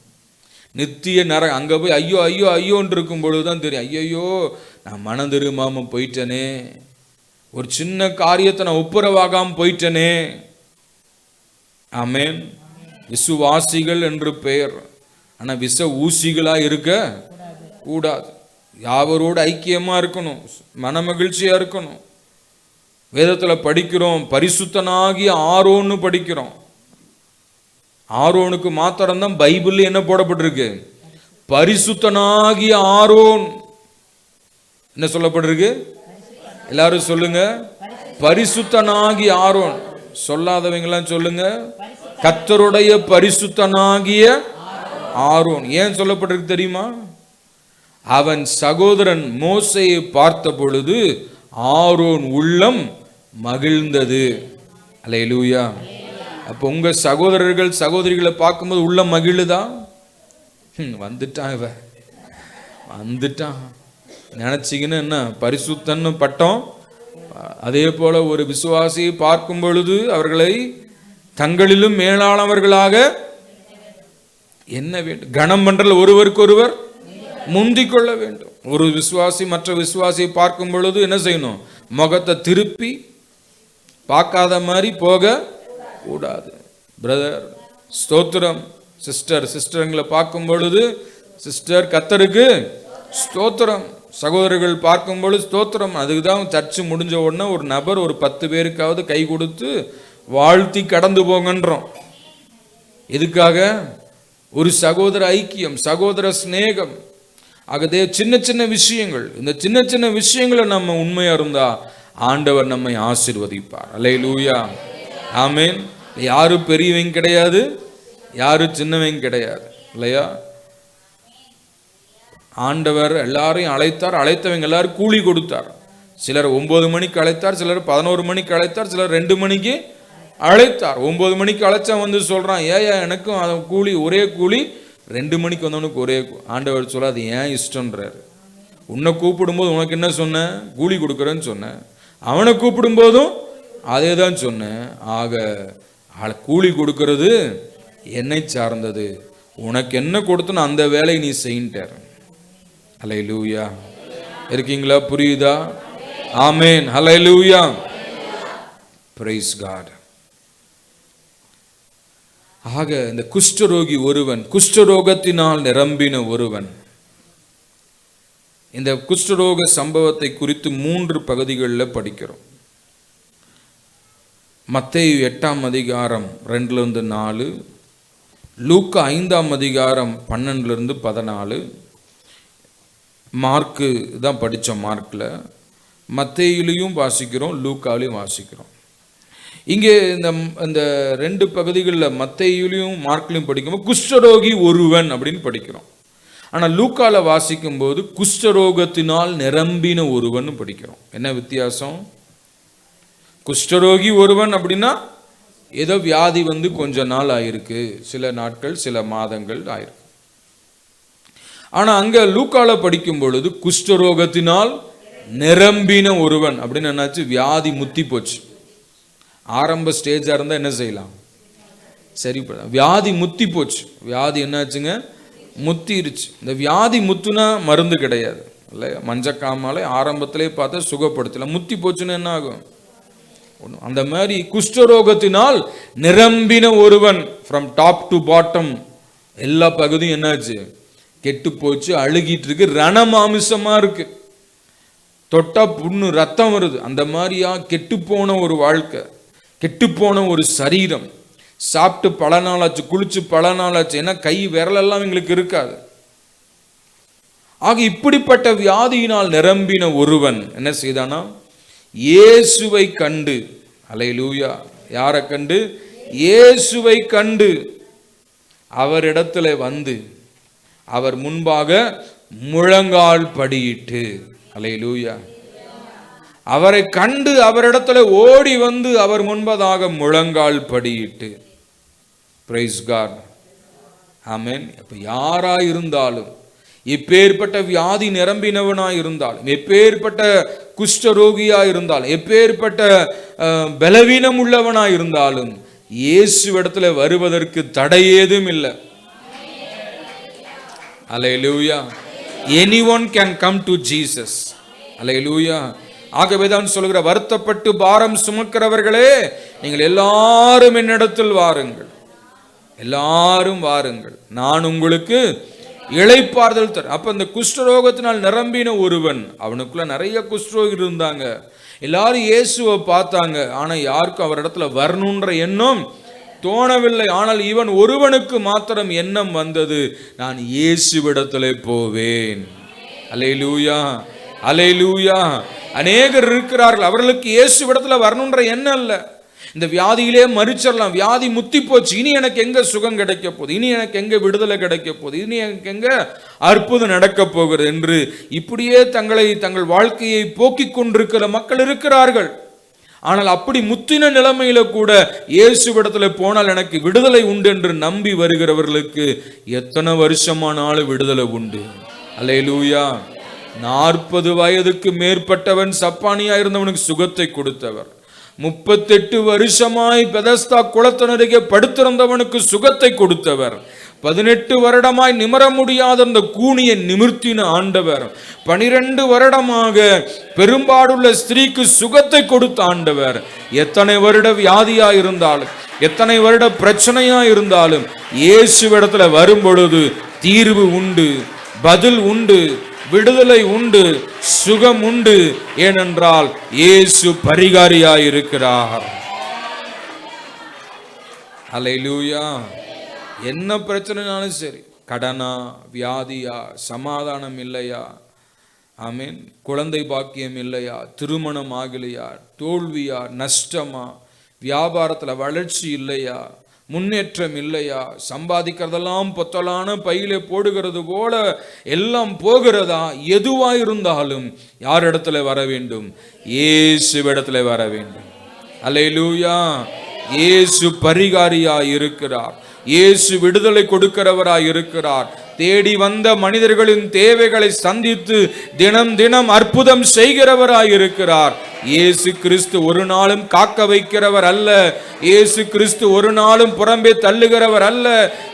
நித்திய நரகம். அங்கே போய் ஐயோ ஐயோ ஐயோன்னு இருக்கும் பொழுது தான் தெரியும், ஐயோ நான் மனம் திரும்பாம போயிட்டனே, ஒரு சின்ன காரியத்தை நான் ஒப்புரவாகாம போயிட்டனே. ஆமென். விசுவாசிகள் என்று பெயர், ஆனால் விச ஊசிகளா இருக்க கூடாது. யாவரோடு ஐக்கியமா இருக்கணும், மன மகிழ்ச்சியா இருக்கணும். வேதத்துல படிக்கிறோம், பரிசுத்தனாகிய ஆரோன்னு படிக்கிறோம். ஆரோனுக்கு மாத்திரம்தான் பைபிள் என்ன போடப்பட்டிருக்கு? பரிசுத்தனாகிய ஆரோன். என்ன சொல்லப்பட்டிருக்கு? எல்லாரும் சொல்லுங்க, பரிசுத்தனாகிய ஆரோன். சொல்லாதவங்களாம் சொல்லுங்க, கர்த்தருடைய பரிசுத்தனாகிய ஆரோன். ஏன் சொல்லப்பட்டிருக்கு தெரியுமா? அவன் சகோதரன் மோசேயை பார்த்த பொழுது ஆரோன் உள்ளம் மகிழ்ந்தது. அல்லேலூயா. அப்போ உங்க சகோதரர்கள் சகோதரிகளை பார்க்கும்போது உள்ள மகிழுதா? வந்துட்டான் இவ, வந்துட்டான் நினைச்சிங்கன்னு என்ன பரிசுத்தன்னு பட்டம். அதே போல ஒரு விசுவாசியை பார்க்கும் பொழுது அவர்களை தங்களிலும் மேலானவர்களாக என்ன வேண்டும்? கணம் பண்றல் ஒருவருக்கு ஒருவர் முந்திக் கொள்ள வேண்டும். ஒரு விசுவாசி மற்ற விசுவாசியை பார்க்கும் பொழுது என்ன செய்யணும்? முகத்தை திருப்பி பார்க்காத மாதிரி போக கூடாது. பிரதர் ஸ்தோத்திரம், சிஸ்டர் சிஸ்டர்களை பார்க்கும் பொழுது சிஸ்டர் கர்த்தருக்கு ஸ்தோத்திரம், சகோதரர்கள் பார்க்கும் பொழுது ஸ்தோத்திரம். அதுக்கு தான் சர்ச்சு முடிஞ்ச உடனே ஒரு நபர் ஒரு 10 பேருக்காவது கை கொடுத்து வாழ்த்தி கடந்து போங்கன்றோம். எதுக்காக? ஒரு சகோதர ஐக்கியம், சகோதர சிநேகம். ஆகவே சின்ன சின்ன விஷயங்கள், இந்த சின்ன சின்ன விஷயங்களை நம்ம உண்மையா இருந்தா ஆண்டவர் நம்மை ஆசீர்வதிப்பார். அல்லேலூயா. ஆமென். யாரும் பெரியவங்க கிடையாது, யாரும் சின்னவங்க கிடையாது, இல்லையா? ஆண்டவர் எல்லாரையும் அழைத்தார், அழைத்தவங்க எல்லாரும் கூலி கொடுத்தார். சிலர் 9 மணிக்கு அழைத்தார், சிலர் 11 மணிக்கு அழைத்தார், சிலர் 2 மணிக்கு அழைத்தார். 9 மணிக்கு அழைச்சா வந்து சொல்றான், ஏயா எனக்கும் அவன் கூலி ஒரே கூலி, 2 மணிக்கு வந்தவனுக்கு ஒரே. ஆண்டவர் சொல்ல, அது ஏன் இஷ்டன்றார். உன்னை கூப்பிடும்போது உனக்கு என்ன சொன்னேன்? கூலி கொடுக்குறேன்னு சொன்னேன். அவனை கூப்பிடும் போதும் அதே தான் சொன்னேன். ஆக கூலி கொடுக்கறது என்னை சார்ந்தது, உனக்கு என்ன கொடுத்தனோ அந்த வேலையை நீ செய்யிட்டார். ஹல்லேலூயா. இருக்கீங்களா? புரியுதா? ஆமென். ஹல்லேலூயா. Praise God. ஆக இந்த குஷ்டரோகி ஒருவன், குஷ்டரோகத்தினால் நிரம்பின ஒருவன். இந்த குஷ்டரோக சம்பவத்தை குறித்து 3 பகுதிகளில் படிக்கிறோம். மத்தேயு 8ஆம் அதிகாரம் 2-4, லூக்கா 5ஆம் அதிகாரம் 12-14, மார்க்கு தான் படித்தோம். மார்க்கில், மத்தேயுலையும் வாசிக்கிறோம், லூக்காலையும் வாசிக்கிறோம். இங்கே இந்த 2 பகுதிகளில் மத்தேயுலையும் மார்க்லையும் படிக்கும்போது குஷ்டரோகி ஒருவன் அப்படின்னு படிக்கிறோம். ஆனால் லூக்கால வாசிக்கும் போது குஷ்டரோகத்தினால் நிரம்பின ஒருவன் படிக்கிறோம். என்ன வித்தியாசம்? குஷ்டரோகி ஒருவன் அப்படின்னா ஏதோ வியாதி வந்து கொஞ்ச நாள் ஆயிருக்கு, சில நாட்கள் சில மாதங்கள் ஆயிருக்கு. ஆனா அங்க லூக்கால படிக்கும் பொழுது குஷ்டரோகத்தினால் நிரம்பின ஒருவன் அப்படின்னு என்னாச்சு, வியாதி முத்தி போச்சு. ஆரம்ப ஸ்டேஜா இருந்தா என்ன செய்யலாம், சரி, வியாதி முத்தி போச்சு. வியாதி என்னாச்சுங்க, முத்திருச்சு. இந்த வியாதி முத்துனா மருந்து கிடையாது இல்லையா, மஞ்சக்காமாலை ஆரம்பத்திலே பார்த்தா சுகப்படுத்தல, முத்தி போச்சுன்னு என்ன ஆகும். அந்த மாதிரி குஷ்டரோகத்தினால் நிரம்பின ஒருவன், ஃப்ரம் டாப் டு பாட்டம் எல்லா பகுதியும் என்னாச்சு, கெட்டு போச்சு, அழுகிட்டு இருக்கு, ரணமாமிசமா இருக்கு, தொட்டா புண்ணு ரத்தம் வருது. அந்த மாதிரியா கெட்டு போன ஒரு வாழ்க்கை, கெட்டு போன ஒரு சரீரம். சாப்பிட்டு பல நாளாச்சு, குளிச்சு பல நாளாச்சு, ஏன்னா கை விரலெல்லாம் எங்களுக்கு இருக்காது. ஆக இப்படிப்பட்ட வியாதியினால் நிரம்பின ஒருவன் என்ன செய்தானா, இயேசுவை கண்டு, அல்லேலூயா, யாரை கண்டு, இயேசுவை கண்டு அவரிடத்துல வந்து அவர் முன்பாக முழங்கால் படியிட்டு, அல்லேலூயா, அவரை கண்டு அவரிடத்துல ஓடி வந்து அவர் முன்பதாக முழங்கால் படியிட்டு, பிரைஸ் காட், ஆமென். இப்ப யாரா இருந்தாலும், எப்பேற்பட்ட வியாதி நிரம்பினவனாய் இருந்தாலும், எப்பேற்பட்ட குஷ்டரோகியா இருந்தாலும், எப்பேற்பட்ட பலவீனம் உள்ளவனாய் இருந்தாலும், இயேசுவிடத்துல வருவதற்கு தடை ஏதும் இல்லை. அல்லேலூயா. anyone can come to Jesus. அல்லேலூயா. ஆகவேதான் சொல்கிற, வருத்தப்பட்டு பாரம் சுமக்கிறவர்களே நீங்கள் எல்லாரும் என்னிடத்தில் வாருங்கள், எல்லாரும் வாருங்கள், நான் உங்களுக்கு இளைப்பாறுதல் தர. அப்ப இந்த குஷ்டரோகத்தினால் நிரம்பின ஒருவன், அவனுக்குள்ள நிறைய குஷ்டரோகி இருந்தாங்க, எல்லாரும் இயேசுவை பார்த்தாங்க, ஆனா யாருக்கும் அவரிடத்துல வரணுன்ற எண்ணம் தோணவில்லை. ஆனால் இவன் ஒருவனுக்கு மாத்திரம் எண்ணம் வந்தது, நான் இயேசுவிடத்திலே போவேன். அல்லேலூயா, அல்லேலூயா. அநேகர் இருக்கிறார்கள், அவர்களுக்கு இயேசுவிடத்துல வரணுன்ற எண்ணம் இல்லை. இந்த வியாதியிலே மறிச்சிடலாம், வியாதி முத்தி போச்சு, இனி எனக்கு எங்க சுகம் கிடைக்க போகுது, இனி எனக்கு எங்க விடுதலை கிடைக்க போகுது, இனி எனக்கு எங்க அற்புதம் நடக்க போகிறது என்று இப்படியே தங்கள் வாழ்க்கையை போக்கிக் கொண்டிருக்கிற மக்கள் இருக்கிறார்கள். ஆனால் அப்படி முத்தின நிலைமையில கூட இயேசுவிடத்துல போனால் எனக்கு விடுதலை உண்டு என்று நம்பி வருகிறவர்களுக்கு எத்தனை வருஷமானாலும் விடுதலை உண்டு. அல்லேலூயா. 40 வயதுக்கு மேற்பட்டவன் சப்பானியா இருந்தவனுக்கு சுகத்தை கொடுத்தவர், 38 வருஷமாய் பெதஸ்தா குளத்தினருகே படுத்திருந்தவனுக்கு சுகத்தை கொடுத்தவர், 18 வருடமாய் நிமிர முடியாத அந்த கூனியை நிமிர்த்தின ஆண்டவர், 12 வருடமாக பெரும்பாடுள்ள ஸ்திரீக்கு சுகத்தை கொடுத்த ஆண்டவர். எத்தனை வருட வியாதியா இருந்தாலும், எத்தனை வருட பிரச்சனையா இருந்தாலும், இயேசுவிடத்துல வரும் பொழுது தீர்வு உண்டு, பதில் உண்டு, விடுதலை உண்டு, சுகம் உண்டு. ஏனென்றால் இயேசு பரிகாரியாய் இருக்கிறார். அல்லேலூயா. என்ன பிரச்சனைனாலும் சரி, கடனா, வியாதியா, சமாதானம் இல்லையா, ஆமீன், குழந்தை பாக்கியம் இல்லையா, திருமணம் ஆகலையா, தோல்வியா, நஷ்டமா, வியாபாரத்துல வளர்ச்சி இல்லையா, முன்னேற்றம் இல்லையா, சம்பாதிக்கிறதெல்லாம் பொத்தலான பையிலே போடுகிறது போல எல்லாம் போகிறதா, எதுவாயிருந்தாலும் யார் இடத்துல வர வேண்டும், இயேசுவிடத்துல வர வேண்டும். அல்லேலூயா. இயேசு பரிகாரியாய் இருக்கிறார், இயேசு விடுதலை கொடுக்கிறவராய் இருக்கிறார். தேடி வந்த மனிதர்களின் தேவைகளை சந்தித்து தினம் தினம் அற்புதம் செய்கிறவராய் இருக்கிறார். இயேசு கிறிஸ்து ஒரு நாளும் காக்க வைக்கிறவர் அல்ல, இயேசு கிறிஸ்து ஒரு நாளும் புறம்பே தள்ளுகிறவர் அல்ல,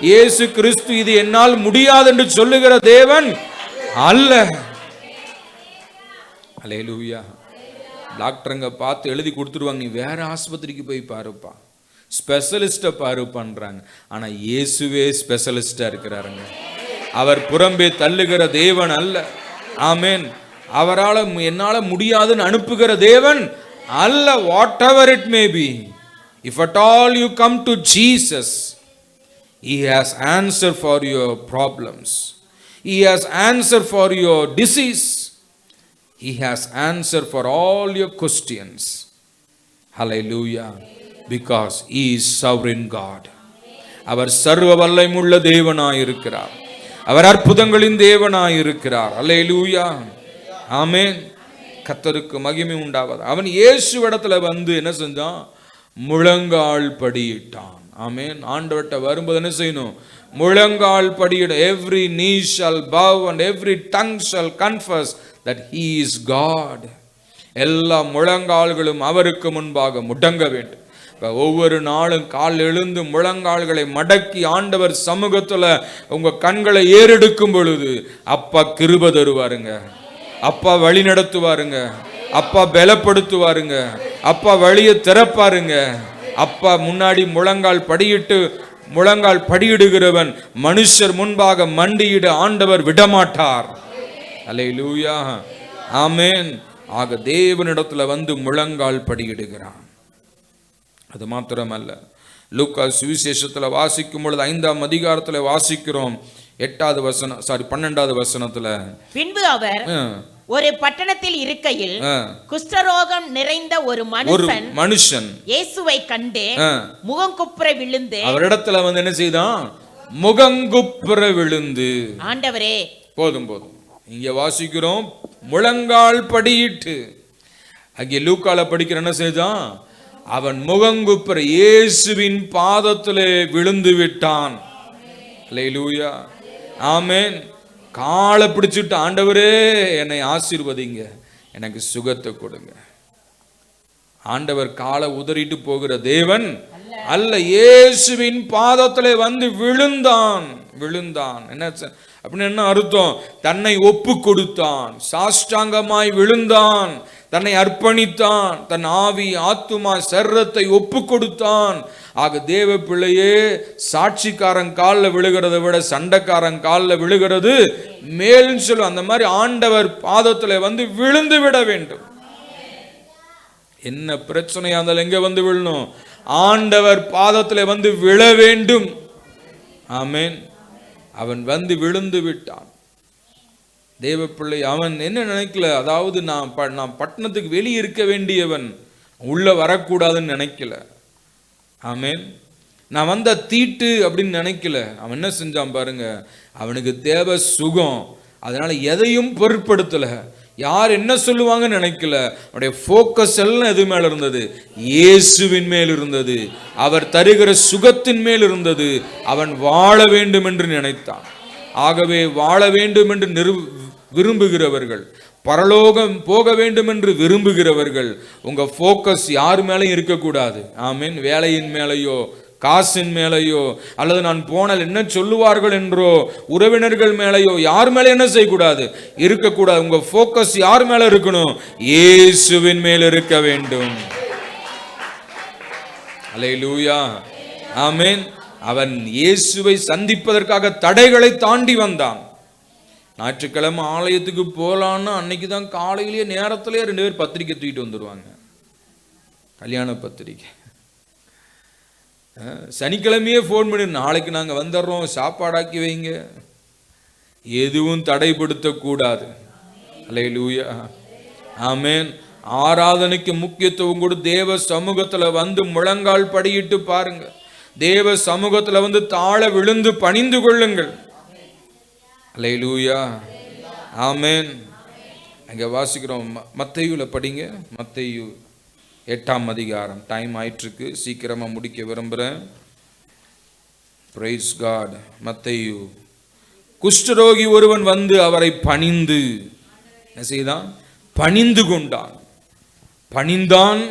இயேசு கிறிஸ்து இது என்னால் முடியாது என்று சொல்லுகிற தேவன் அல்ல. அல்லேலூயா. டாக்டருங்க பார்த்து எழுதி கொடுத்துருவாங்க, நீ வேற ஆஸ்பத்திரிக்கு போய் பாருப்பா, ஸ்பெஷலிஸ்ட பாருப்பான்றாங்க. ஆனா இயேசுவே ஸ்பெஷலிஸ்டா இருக்கிறாருங்க. அவர் புறம்பே தள்ளுகிற தேவன் அல்ல. ஆமென். அவரால் என்னால முடியாதுன்னு அனுப்புகிற தேவன் அல்ல. What ever it may be, if at all you come to Jesus, he has answer for your problems, he has answer for your disease, he has answer for all your questions. Hallelujah. Because he is sovereign God. அவர் சர்வ வல்லமையுள்ள தேவனாய் இருக்கிறார், அவர் அற்புதங்களின் தேவனாய் இருக்கிறார். அல்லேலூயா. ஆமென். கர்த்தருக்கு மகிமை உண்டாவது. அவன் இயேசுவிடத்துல வந்து என்ன செஞ்சான், முழங்கால் படியிட்டான். ஆமென். ஆண்டவர்ட்ட வரும்போது என்ன செய்யணும், முழங்கால் படியிட. every knee shall bow and every tongue shall confess that he is God. எல்லா முழங்கால்களும் அவருக்கு முன்பாக முடங்க வேண்டும். ஒவ்வொரு நாளும் கால் எழுந்து முழங்கால்களை மடக்கி ஆண்டவர் சமூகத்துல உங்க கண்களை ஏறெடுக்கும் பொழுது அப்பா கிருபை தருவாருங்க, அப்பா வழி நடத்துவாருங்க, அப்பா பலப்படுத்துவாருங்க, அப்பா வழியை திறப்பாருங்க. அப்பா முன்னாடி முழங்கால் படியிடுகிறவன் மனுஷர் முன்பாக மண்டியிட ஆண்டவர் விடமாட்டார். அல்லேலூயா, ஆமென். ஆக தேவனிடத்துல வந்து முழங்கால் படியிடுகிறான். அது மாத்திரமல்ல, லூக்கா சுவிசேஷத்துல வாசிக்கும் பொழுது 5ஆம் அதிகாரத்துல வாசிக்கிறோம் 12வது வசனத்துல, பின்பு அவர் ஒரு பட்டணத்தில் இருக்கையில் குஷ்டரோகம் நிறைந்த ஒரு மனுஷன் இயேசுவை கண்டு முகங்குப்புற விழுந்து, அவரிடத்துல வந்து என்ன செய்தான்? முகங்குப்புற விழுந்து, ஆண்டவரே. போதும் இங்க வாசிக்கிறோம் முழங்கால் படியிட்டு. அங்கே லூக்கால படிக்கிற என்ன செய்தான்? அவன் முகங்குப்புற இயேசுவின் பாதத்திலே விழுந்து விட்டான். அல்லேலூயா, ஆமென். காலை பிடிச்சிட்டு, ஆண்டவரே என்னை ஆசீர்வதிங்க, எனக்கு சுகத்தை கொடுங்க. ஆண்டவர் காலை உதறிட்டு போகிற தேவன் அல்ல. இயேசுவின் பாதத்திலே வந்து விழுந்தான். என்ன அப்படின்னு என்ன அர்த்தம்? தன்னை ஒப்பு கொடுத்தான், சாஷ்டாங்கமாய் விழுந்தான், தன்னை அர்ப்பணித்தான், தன் ஆவி ஆத்துமா சரீரத்தை ஒப்பு கொடுத்தான். ஆக தேவ பிள்ளையே, சாட்சிக்காரன் காலில் விழுகிறத விட சண்டைக்காரன் காலில் விழுகிறது மேல்னு சொல்லும். அந்த மாதிரி ஆண்டவர் பாதத்தில் வந்து விழுந்து விட வேண்டும். என்ன பிரச்சனையா இருந்தாலும் எங்க வந்து விழணும்? ஆண்டவர் பாதத்தில் வந்து விழ வேண்டும். ஆமென். அவன் வந்து விழுந்து விட்டான். தேவ பிள்ளை அவன் என்ன நினைக்கல, அதாவது நான் பட்டணத்துக்கு வெளியே இருக்க வேண்டியவன், உள்ள வரக்கூடாதுன்னு நினைக்கல. ஆமென். நான் வந்த தீட்டு அப்படின்னு நினைக்கல. அவன் என்ன செஞ்சான் பாருங்க, அவனுக்கு தேவை சுகம். அதனால எதையும் பொருட்படுத்தல, யார் என்ன சொல்லுவாங்கன்னு நினைக்கல. அவனுடைய ஃபோக்கஸ் எல்லாம் எது மேல இருந்தது? இயேசுவின் மேல் இருந்தது, அவர் தருகிற சுகத்தின் மேல் இருந்தது. அவன் வாழ வேண்டும் என்று நினைத்தான். ஆகவே வாழ வேண்டும் என்று விரும்புகிறவர்கள், பரலோகம் போக வேண்டும் என்று விரும்புகிறவர்கள், உங்க ஃபோக்கஸ் யார் மேலையும் இருக்கக்கூடாது. ஆமீன். வேலையின் மேலேயோ காசின் மேலேயோ அல்லது நான் போனால் என்ன சொல்லுவார்கள் என்றோ உறவினர்கள் மேலேயோ யார் மேலே என்ன செய்யக்கூடாது? இருக்கக்கூடாது. உங்க ஃபோக்கஸ் யார் மேல இருக்கணும்? இயேசுவின் மேல் இருக்க வேண்டும். அல்லேலூயா, ஆமென். அவன் இயேசுவை சந்திப்பதற்காக தடைகளை தாண்டி வந்தான். ஞாயிற்றுக்கிழமை ஆலயத்துக்கு போலான்னு அன்னைக்கு தான் காலையிலேயே நேரத்திலேயே 2 பேர் பத்திரிக்கை தூக்கிட்டு வந்துடுவாங்க, கல்யாண பத்திரிக்கை. சனிக்கிழமையே ஃபோன் பண்ணி, நாளைக்கு நாங்கள் வந்துடுறோம், சாப்பாடாக்கி வைங்க. எதுவும் தடைப்படுத்தக்கூடாது. அல்லேலூயா, ஆமென். ஆராதனைக்கு முக்கியத்துவம் கொடு. தேவ சமூகத்தில் வந்து முழங்கால் படியிட்டு பாருங்க. தேவ சமூகத்தில் வந்து தாழ விழுந்து பணிந்து கொள்ளுங்கள். அல்லேலூயா, ஆமென். அங்கே வாசிக்கிறோம், மத்தேயுல படிங்க. மத்தேயு 8ஆம் அதிகாரம். டைம் ஆயிற்றுக்கு, சீக்கிரமாக முடிக்க விரும்புகிறேன். Praise God. மத்தேயு. குஷ்டரோகி ஒருவன் வந்து அவரை பணிந்து என்ன செய்தான்? பணிந்து கொண்டான், பணிந்தான்,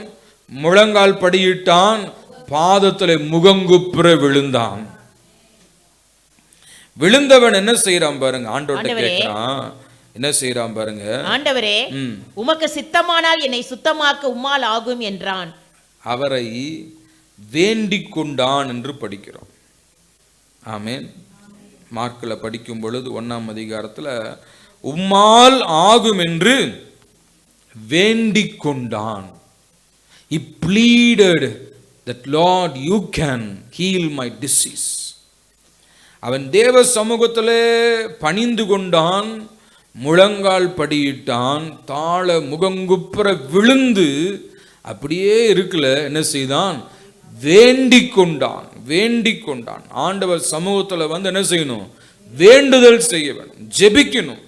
முழங்கால் படியிட்டான், பாதத்தில் முகங்குப்புற விழுந்தான். விழுந்தவன் என்ன செய்யறான் பாருங்க, ஆண்டவர்கிட்ட கேட்கிறான். என்ன செய்யறான் பாருங்க, ஆண்டவரே உமக்கு சித்தமானால் என்னை சுத்தமாக்க உம்மால் ஆகும் என்றான். அவரை வேண்டிக் கொண்டான் என்று படிக்கிறோம். ஆமென். மார்க்கில் படிக்கும் பொழுது 1ஆம் அதிகாரத்தில் உம்மால் ஆகும் என்று வேண்டிக் கொண்டான். He pleaded that Lord you can heal my disease. அவன் தேவ சமூகத்திலே பணிந்து கொண்டான், முழங்கால் படியிட்டான், தாழ முகங்குப்புற விழுந்து அப்படியே இருக்கல, என்ன செய்தான்? வேண்டிக் கொண்டான். வேண்டிக் கொண்டான். ஆண்டவர் சமூகத்தில் வந்து என்ன செய்யணும்? வேண்டுதல் செய்ய வேண்டும், ஜெபிக்கணும்.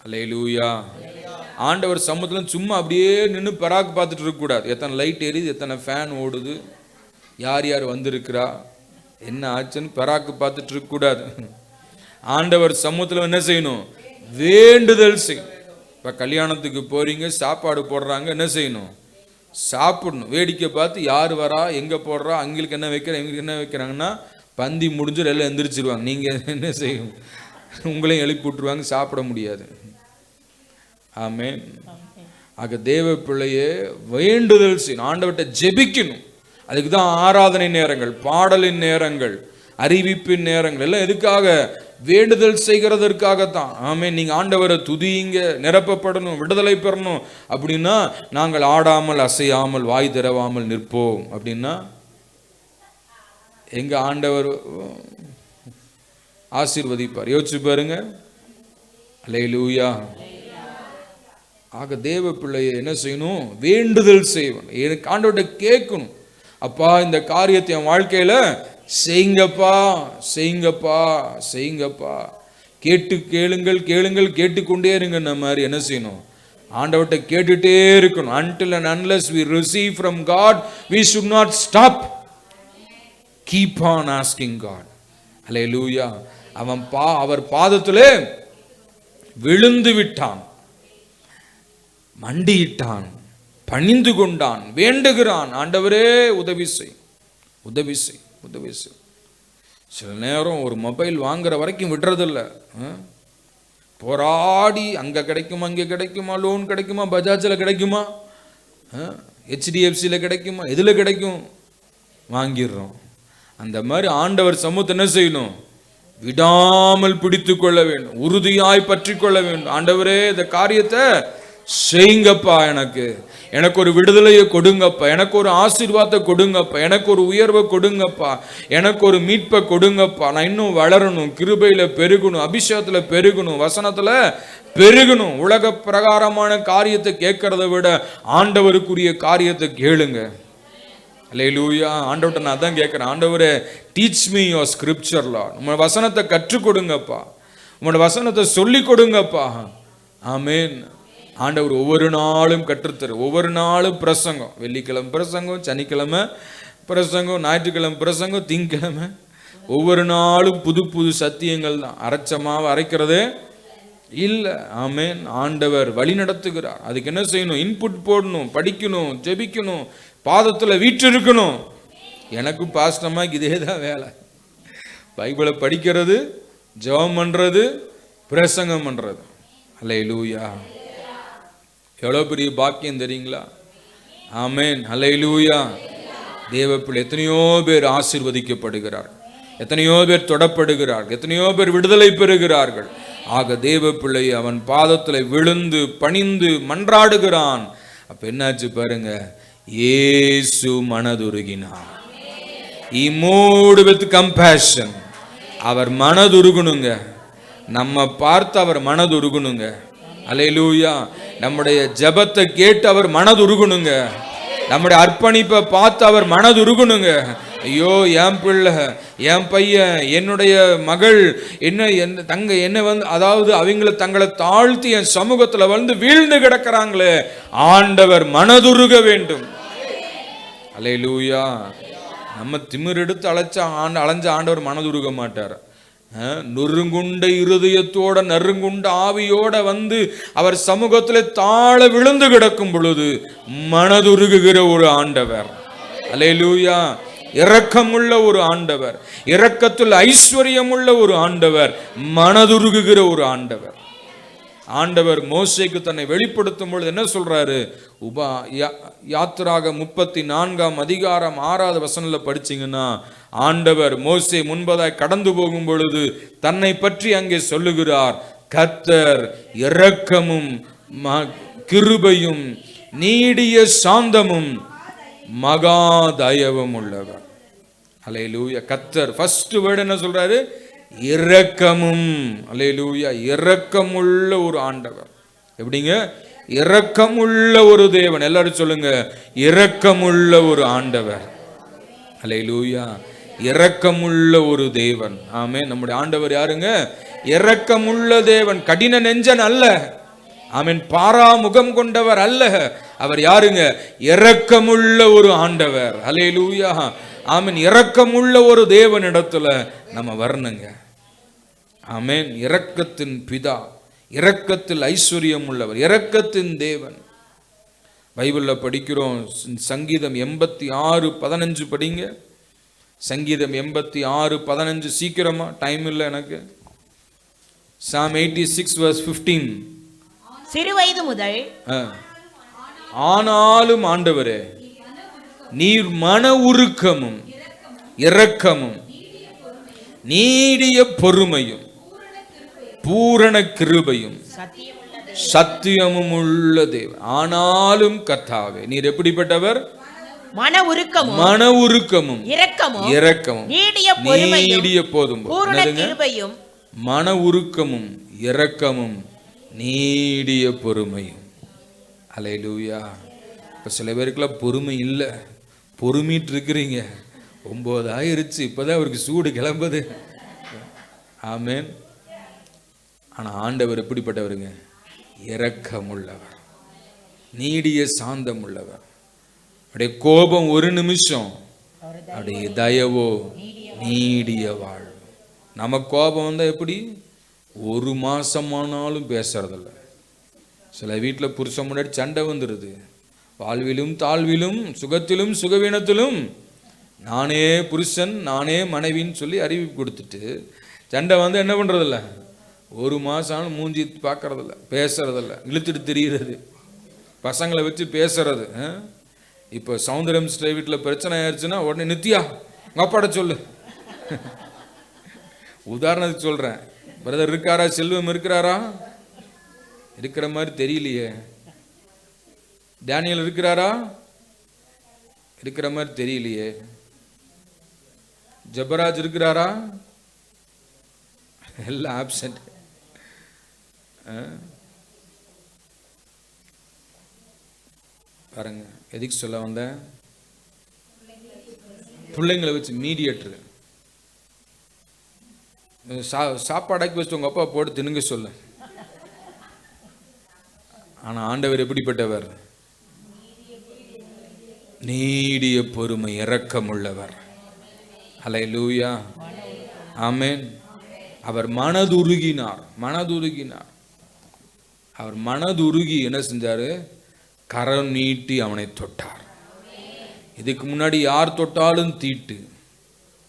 அல்லேலூயா. ஆண்டவர் சமூகத்தில் சும்மா அப்படியே நின்று பராக்கு பார்த்துட்டு இருக்கக்கூடாது. எத்தனை லைட் எரியுது, எத்தனை ஃபேன் ஓடுது, யார் யார் வந்திருக்கிறா, என்ன ஆச்சுன்னு பராக்கு பார்த்துட்டு இருக்கக்கூடாது. ஆண்டவர் சமூகத்தில் என்ன செய்யணும்? வேண்டுதல் செய்யும். இப்போ கல்யாணத்துக்கு போறீங்க, சாப்பாடு போடுறாங்க, என்ன செய்யணும்? சாப்பிடணும். வேடிக்கை பார்த்து யார் வரா, எங்கே போடுறா, அவங்களுக்கு என்ன வைக்கிறேன், எங்களுக்கு என்ன வைக்கிறாங்கன்னா பந்தி முடிஞ்சிடும், எல்லாம் எந்திரிச்சிருவாங்க. நீங்கள் என்ன செய்யும்? உங்களையும் எழுப்பி விட்டுருவாங்க, சாப்பிட முடியாது. ஆமென். ஆக தேவ பிள்ளையே வேண்டுதல் செய்யணும், ஆண்டவர்கிட்ட ஜெபிக்கணும். அதுக்கு தான் ஆராதனை நேரங்கள், பாடலின் நேரங்கள், அறிவிப்பின் நேரங்கள் எல்லாம் எதுக்காக? வேண்டுதல் செய்கிறதற்காகத்தான். ஆமென். நீங்க ஆண்டவரை துதியுங்க, நிரப்பப்படணும், விடுதலை பெறணும். அப்படின்னா நாங்கள் ஆடாமல் அசையாமல் வாய் திறவாமல் நிற்போம். அப்படின்னா எங்க ஆண்டவர் ஆசீர்வதிப்பார். யோசிச்சு பாருங்க. அல்லேலூயா. ஆக தேவ பிள்ளையை என்ன செய்யணும்? வேண்டுதல் செய்யணும். எனக்கு ஆண்டவர்கிட்ட கேட்கணும், அப்பா இந்த காரியத்தை என் வாழ்க்கையில செய்யுங்கப்பா, செய்யுங்கப்பா, செய்யுங்கப்பா. கேளுங்கள் கேளுங்கள் கேட்டுக்கொண்டே இருங்க மாதிரி என்ன செய்யணும்? ஆண்டவர்கிட்ட கேட்டுட்டே இருக்கணும். until and unless we receive from God, we should not stop. Keep on asking God. Hallelujah. அவர் பாதத்திலே விழுந்து விட்டான், மண்டியிட்டான், பணிந்து கொண்டான், வேண்டுகிறான். ஆண்டவரே உதவி செய், உதவி செய், உதவி செய். சில நேரம் ஒரு மொபைல் வாங்குற வரைக்கும் விடுறதில்ல. போராடி அங்கே கிடைக்குமா, அங்கே கிடைக்குமா, லோன் கிடைக்குமா, பஜாஜில் கிடைக்குமா, HDFCயில் கிடைக்குமா, எதில் கிடைக்கும், வாங்கிடுறோம். அந்த மாதிரி ஆண்டவர் சமூகத்தை என்ன செய்யணும்? விடாமல் பிடித்து கொள்ள வேண்டும், உறுதியாய் பற்றி கொள்ள வேண்டும். ஆண்டவரே இந்த காரியத்தை செய்யுங்கப்பா, எனக்கு ஒரு விடுதலையை கொடுங்கப்பா, எனக்கு ஒரு ஆசீர்வாதத்தை கொடுங்கப்பா, எனக்கு ஒரு உயர்வை கொடுங்கப்பா, எனக்கு ஒரு மீட்பை கொடுங்கப்பா. நான் இன்னும் வளரணும், கிருபையில பெருகணும், அபிஷேகத்தில் பெருகணும், வசனத்தில் பெருகணும். உலக பிரகாரமான காரியத்தை கேட்கறத விட ஆண்டவருக்குரிய காரியத்தை கேளுங்க. அல்லேலூயா. ஆண்டவர்கிட்ட நான் தான் கேட்குறேன், ஆண்டவரே teach me your scripture Lord. உங்களோட வசனத்தை கற்றுக் கொடுங்கப்பா, உங்களோட வசனத்தை சொல்லி கொடுங்கப்பா. ஆமென். ஆண்டவர் ஒவ்வொரு நாளும் கற்றுத்தரு, ஒவ்வொரு நாளும் பிரசங்கம். வெள்ளிக்கிழமை பிரசங்கம், சனிக்கிழமை பிரசங்கம், ஞாயிற்றுக்கிழமை பிரசங்கம், திங்கக்கிழமை, ஒவ்வொரு நாளும் புது புது சத்தியங்கள் தான். அரைச்ச மாவு அரைக்கிறதே இல்லை. ஆமென். ஆண்டவர் வழி நடத்துகிறார். அதுக்கு என்ன செய்யணும்? இன்புட் போடணும், படிக்கணும், ஜெபிக்கணும், பாதத்தில் வீற்றிருக்கணும். எனக்கு பாஸ்டமாக இதே தான் வேலை. பைபிளை படிக்கிறது, ஜெபம் பண்ணுறது, பிரசங்கம் பண்ணுறது. அல்லேலூயா. எவ்வளோ பெரிய பாக்கியம் தெரியுங்களா? ஆமென். அல்லேலூயா. தேவப்பிள்ளை எத்தனையோ பேர் ஆசீர்வதிக்கப்படுகிறார்கள், எத்தனையோ பேர் தொடப்படுகிறார்கள், எத்தனையோ பேர் விடுதலை பெறுகிறார்கள். ஆக தேவப்பிள்ளை அவன் பாதத்தில் விழுந்து பணிந்து மன்றாடுகிறான். அப்ப என்னாச்சு பாருங்க, இயேசு மனதுருகினார். He moved with compassion. அவர் மனதுருகணுங்க, நம்ம பார்த்து அவர் மனதுருகணுங்க. அல்லேலூயா. நம்முடைய ஜெபத்தை கேட்டு அவர் மனதுருகணுங்க, நம்முடைய அர்ப்பணிப்பை பார்த்து அவர் மனதுருகணுங்க. ஐயோ என் பிள்ளை, என் பையன், என்னுடைய மகள் என்ன தங்க என்ன அதாவது அவங்கள தங்களை தாழ்த்தி என் சமூகத்தில் வீழ்ந்து கிடக்கிறாங்களே, ஆண்டவர் மனதுருக வேண்டும். அல்லேலூயா. நம்ம திமிர் எடுத்து அலைஞ்ச ஆண்டவர் மனதுருக மாட்டார். நொறுங்குண்ட இருதயத்தோட நறுங்குண்ட ஆவியோட அவர் சமூகத்தில் தாழ விழுந்து கிடக்கும் பொழுது மனதுருகுகிற ஒரு ஆண்டவர். அல்லேலூயா. இரக்கமுள்ள ஒரு ஆண்டவர், இரக்கத்தில் ஐஸ்வர்யமுள்ள ஒரு ஆண்டவர், மனதுருகுகிற ஒரு ஆண்டவர். ஆண்டவர் மோசேக்கு தன்னை வெளிப்படுத்தும் பொழுது என்ன சொல்றாரு? யாத்திராக 34 அதிகாரம் 6வது வசனத்துல படிச்சீங்கன்னா, ஆண்டவர் மோசே முன்பதாய் கடந்து போகும் பொழுது தன்னை பற்றி அங்கே சொல்லுகிறார், கர்த்தர் இரக்கமும் கிருபையும் நீடிய சாந்தமும் மகா தயவும் உள்ளவர். அல்லேலூயா. கர்த்தர் ஃபர்ஸ்ட் வேர்ட் என்ன சொல்றாரு? இரக்கமும். அல்லேலூயா. இரக்கமுள்ள ஒரு ஆண்டவர். எப்படிங்க? இரக்கமுள்ள ஒரு தேவன். எல்லாரும் சொல்லுங்க, இரக்கமுள்ள ஒரு ஆண்டவர். அல்லேலூயா. இரக்கமுள்ள ஒரு தேவன். ஆமே. நம்முடைய ஆண்டவர் யாருங்க? இரக்கமுள்ள தேவன். கடின நெஞ்சன் அல்ல. ஆமென். பாரா முகம் கொண்டவர் அல்ல. அவர் யாருங்க? இரக்கமுள்ள ஒரு ஆண்டவர். அல்லேலூயா. ஆமென். இரக்கமுள்ள ஒரு தேவன் இடத்துல நம்ம வரணுங்க. ஆமென். இரக்கத்தின் பிதா, இரக்கத்தில் ஐஸ்வர்யம் உள்ளவர், இரக்கத்தின் தேவன். பைபிளில் படிக்கிறோம், சங்கீதம் 86:15 படிங்க. சங்கீதம் 86:15. சீக்கிரமா, டைம் இல்லை எனக்கு. Psalm 86:15. சிறுவயது முதல் ஆனாலும் ஆண்டவரே, நீர் மன உருக்கமும் இரக்கமும் நீடிய பொறுமையும் பூரண கிருபையும் சத்தியமும் உள்ள தேவன். ஆனாலும் கர்த்தாவே, நீர் எப்படிப்பட்டவர்? மன உருக்கமும் இரக்கமும் நீடிய போதும். பூரண கிருபையும். மன உருக்கமும் இரக்கமும் நீடிய பொறுமையும். அல்லேலூயா. இப்போ சில பேருக்குலாம் பொறுமை இல்லை, பொறுமிட்டு இருக்கிறீங்க. 9 ஆயிருச்சு, இப்போதான் அவருக்கு சூடு கிளம்புது. ஆமேன். ஆனால் ஆண்டவர் எப்படிப்பட்டவருங்க? இரக்கம் உள்ளவர், நீடிய சாந்தம் உள்ளவர். அப்படியே கோபம் ஒரு நிமிஷம், அப்படியே தயவோ நீடிய வாழ்வு. நம்ம கோபம் வந்தால் எப்படி? 1 மாசமானாலும் பேசுறதில்ல. சில வீட்டில் புருஷன் முன்னாடி சண்டை வந்துடுது. வாழ்விலும் தாழ்விலும் சுகத்திலும் சுகவீனத்திலும் நானே புருஷன் நானே மனைவின்னு சொல்லி அறிவிப்பு கொடுத்துட்டு சண்டை வந்து என்ன பண்ணுறதில்ல? 1 மாதம் மூஞ்சி பார்க்கறதில்ல, பேசுறதில்ல, இழுத்துட்டு திரிகிறது, பசங்களை வச்சு பேசுறது. இப்போ சௌந்தரம் ஸ்டே வீட்டில் பிரச்சனை ஆயிடுச்சுன்னா உடனே நித்யா உங்கள் அப்பாட சொல்லு. உதாரணத்துக்கு சொல்கிறேன். பிரதர் இருக்காரா? செல்வம் இருக்கிறாரா? இருக்கிற மாதிரி தெரியலையே. டேனியல் இருக்கிறாரா? இருக்கிற மாதிரி தெரியலையே. ஜபராஜ் இருக்கிறாரா? எல்லாம் ஆப்சென்ட். பாருங்க, எதுக்கு சொல்ல வந்தேன்? பிள்ளைங்களை வச்சு மீடியேட்டர். சாப்பாடாக்கி வச்சு உங்க அப்பா போட்டு தின்னுங்க சொல்ல. ஆனா ஆண்டவர் எப்படிப்பட்டவர்? நீடிய பொறுமை இரக்கம் உள்ளவர். அல்லேலூயா, ஆமென். அவர் மனதுருகினார். அவர் மனதுருகி என்ன செஞ்சாரு? கரம் நீட்டி அவனை தொட்டார். இதுக்கு முன்னாடி யார் தொட்டாலும் தீட்டு.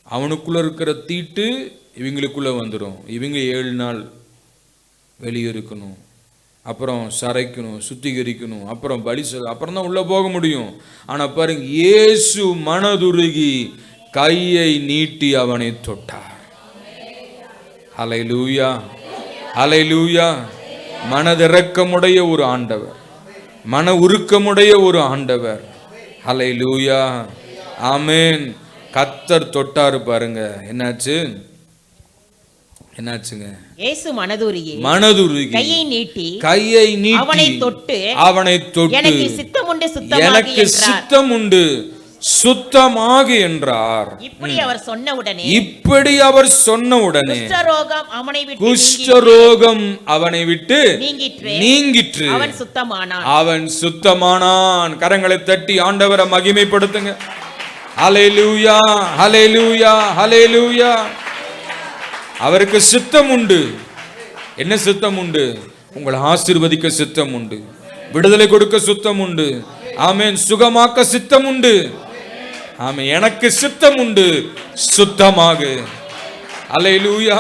அவனுக்குள்ள இருக்கிற தீட்டு இவங்களுக்குள்ள வந்துடும். இவங்க 7 நாள் வெளியே இருக்கணும், அப்புறம் சரைக்கணும், சுத்திகரிக்கணும், அப்புறம் பலி அப்புறம் தான் உள்ள போக முடியும். ஆனா பாருங்க, இயேசு மனதுருகி கையை நீட்டி அவனை தொட்டார். ஹல்லேலூயா, ஹல்லேலூயா. மனதிறக்கமுடைய ஒரு ஆண்டவர், மன உருக்கமுடைய ஒரு ஆண்டவர். ஹல்லேலூயா, ஆமென். கர்த்தர் தொட்டாரு. பாருங்க என்னாச்சுங்க? இயேசு மனதுருகி கையை நீட்டி அவனை தொட்டு எனக்கு சித்தம் உண்டு சுத்தமாக என்றார். இப்படி அவர் சொன்ன உடனே குஷ்டரோகம் அவனை விட்டு நீங்கிற்று. அவன் சுத்தமானான். கரங்களை தட்டி ஆண்டவரை மகிமைப்படுத்துங்க. ஹல்லேலூயா, ஹல்லேலூயா, ஹல்லேலூயா. அவருக்கு சித்தம் உண்டு. என்ன சித்தம் உண்டு? உங்களை ஆசீர்வதிக்க சித்தம் உண்டு, விடுதலை கொடுக்க சித்தம் உண்டு, ஆமென். சுகமாக்க சித்தம் உண்டு, ஆமென். எனக்கு சித்தம் உண்டு, சுத்தமாக. ஹல்லேலூயா,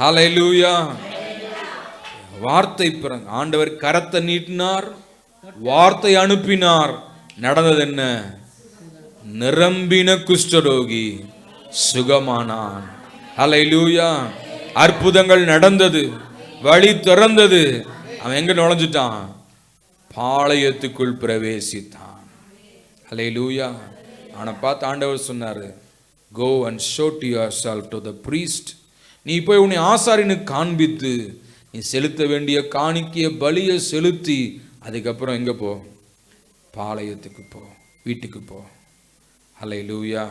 ஹல்லேலூயா. வார்த்தை பிறகு ஆண்டவர் கரத்தை நீட்டினார், வார்த்தை அனுப்பினார். நடந்தது என்ன? நிரம்பின குஷ்டரோகி சுகமானான். ஹல்லேலூயா. அற்புதங்கள் நடந்தது, வழி திறந்தது. அவன் எங்க நுழைஞ்சிட்டான்? பாளையத்துக்குள் பிரவேசித்தான். ஹல்லேலூயா. அவனை பார்த்து ஆண்டவர் சொன்னாரு, go and show to yourself to the priest. நீ போய் உன்னை ஆசாரியனுக்கு காண்பித்து நீ செலுத்த வேண்டிய காணிக்கைய பலியை செலுத்தி அதுக்கப்புறம் எங்க போ? பாளையத்துக்கு போ, வீட்டுக்கு போ. ஹல்லேலூயா.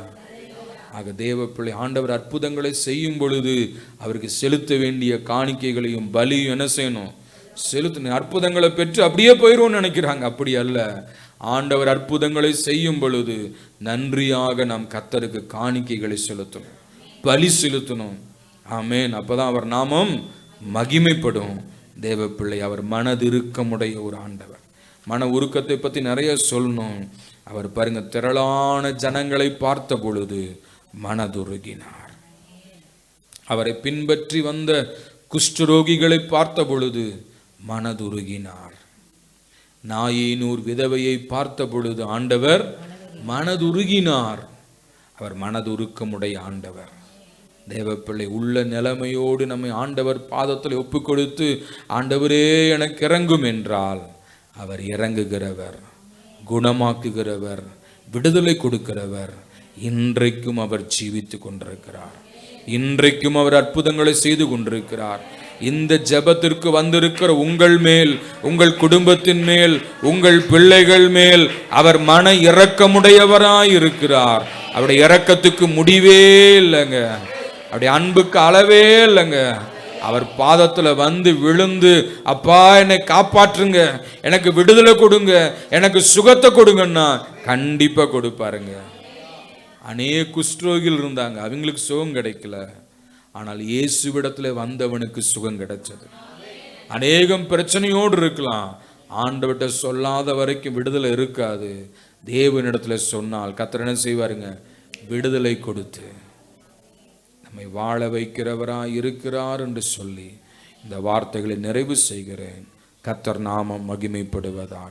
ஆக தேவ பிள்ளை, ஆண்டவர் அற்புதங்களை செய்யும் பொழுது அவருக்கு செலுத்த வேண்டிய காணிக்கைகளையும் பலியும் என்ன செய்யணும்? செலுத்தணும். அற்புதங்களை பெற்று அப்படியே போயிடுவோம்னு நினைக்கிறாங்க. அப்படி அல்ல. ஆண்டவர் அற்புதங்களை செய்யும் பொழுது நன்றியாக நாம் கர்த்தருக்கு காணிக்கைகளை செலுத்தணும், பலி செலுத்தணும். ஆமென். அப்பதான் அவர் நாமம் மகிமைப்படும். தேவ பிள்ளை, அவர் மனதிருக்கமுடைய ஒரு ஆண்டவர். மன உருக்கத்தை பற்றி நிறைய சொல்லணும். அவர் பாருங்க, திரளான ஜனங்களை பார்த்த பொழுது மனதுருகினார். அவரை பின்பற்றி வந்த குஷ்டரோகிகளை பார்த்த பொழுது மனதுருகினார். நாயினூர் விதவையை பார்த்த பொழுது ஆண்டவர் மனதுருகினார். அவர் மனதுருக்கமுடைய ஆண்டவர். தேவப்பிள்ளை, உள்ள நிலைமையோடு நம்மை ஆண்டவர் பாதத்தில் ஒப்பு கொடுத்து, ஆண்டவரே எனக்கு இறங்கும் என்றால் அவர் இறங்குகிறவர், குணமாக்குகிறவர், விடுதலை கொடுக்கிறவர். இன்றைக்கும் அவர் ஜீவித்து கொண்டிருக்கிறார். இன்றைக்கும் அவர் அற்புதங்களை செய்து கொண்டிருக்கிறார். இந்த ஜெபத்திற்கு வந்திருக்கிற உங்கள் மேல், உங்கள் குடும்பத்தின் மேல், உங்கள் பிள்ளைகள் மேல் அவர் மன இரக்கமுடையவராய் இருக்கிறார். அவருடைய இரக்கத்துக்கு முடிவே இல்லைங்க. அவருடைய அன்புக்கு அளவே இல்லைங்க. அவர் பாதத்துல வந்து விழுந்து, அப்பா என்னை காப்பாற்றுங்க, எனக்கு விடுதலை கொடுங்க, எனக்கு சுகத்தை கொடுங்கன்னா கண்டிப்பா கொடுப்பாருங்க. அநேக குஷ்டரோகிகள் இருந்தாங்க, அவங்களுக்கு சுகம் கிடைக்கல. ஆனால் இயேசுவிடத்துல வந்தவனுக்கு சுகம் கிடைச்சது. அநேகம் பிரச்சனையோடு இருக்கலாம், ஆண்டவர்கிட்ட சொல்லாத வரைக்கும் விடுதலை இருக்காது. தேவனிடத்துல சொன்னால் கர்த்தர் என்ன செய்வாருங்க? விடுதலை கொடுத்து நம்மை வாழ வைக்கிறவராய் இருக்கிறார் என்று சொல்லி இந்த வார்த்தைகளை நிறைவு செய்கிறேன். கர்த்தர் நாமம் மகிமைப்படுவதாக.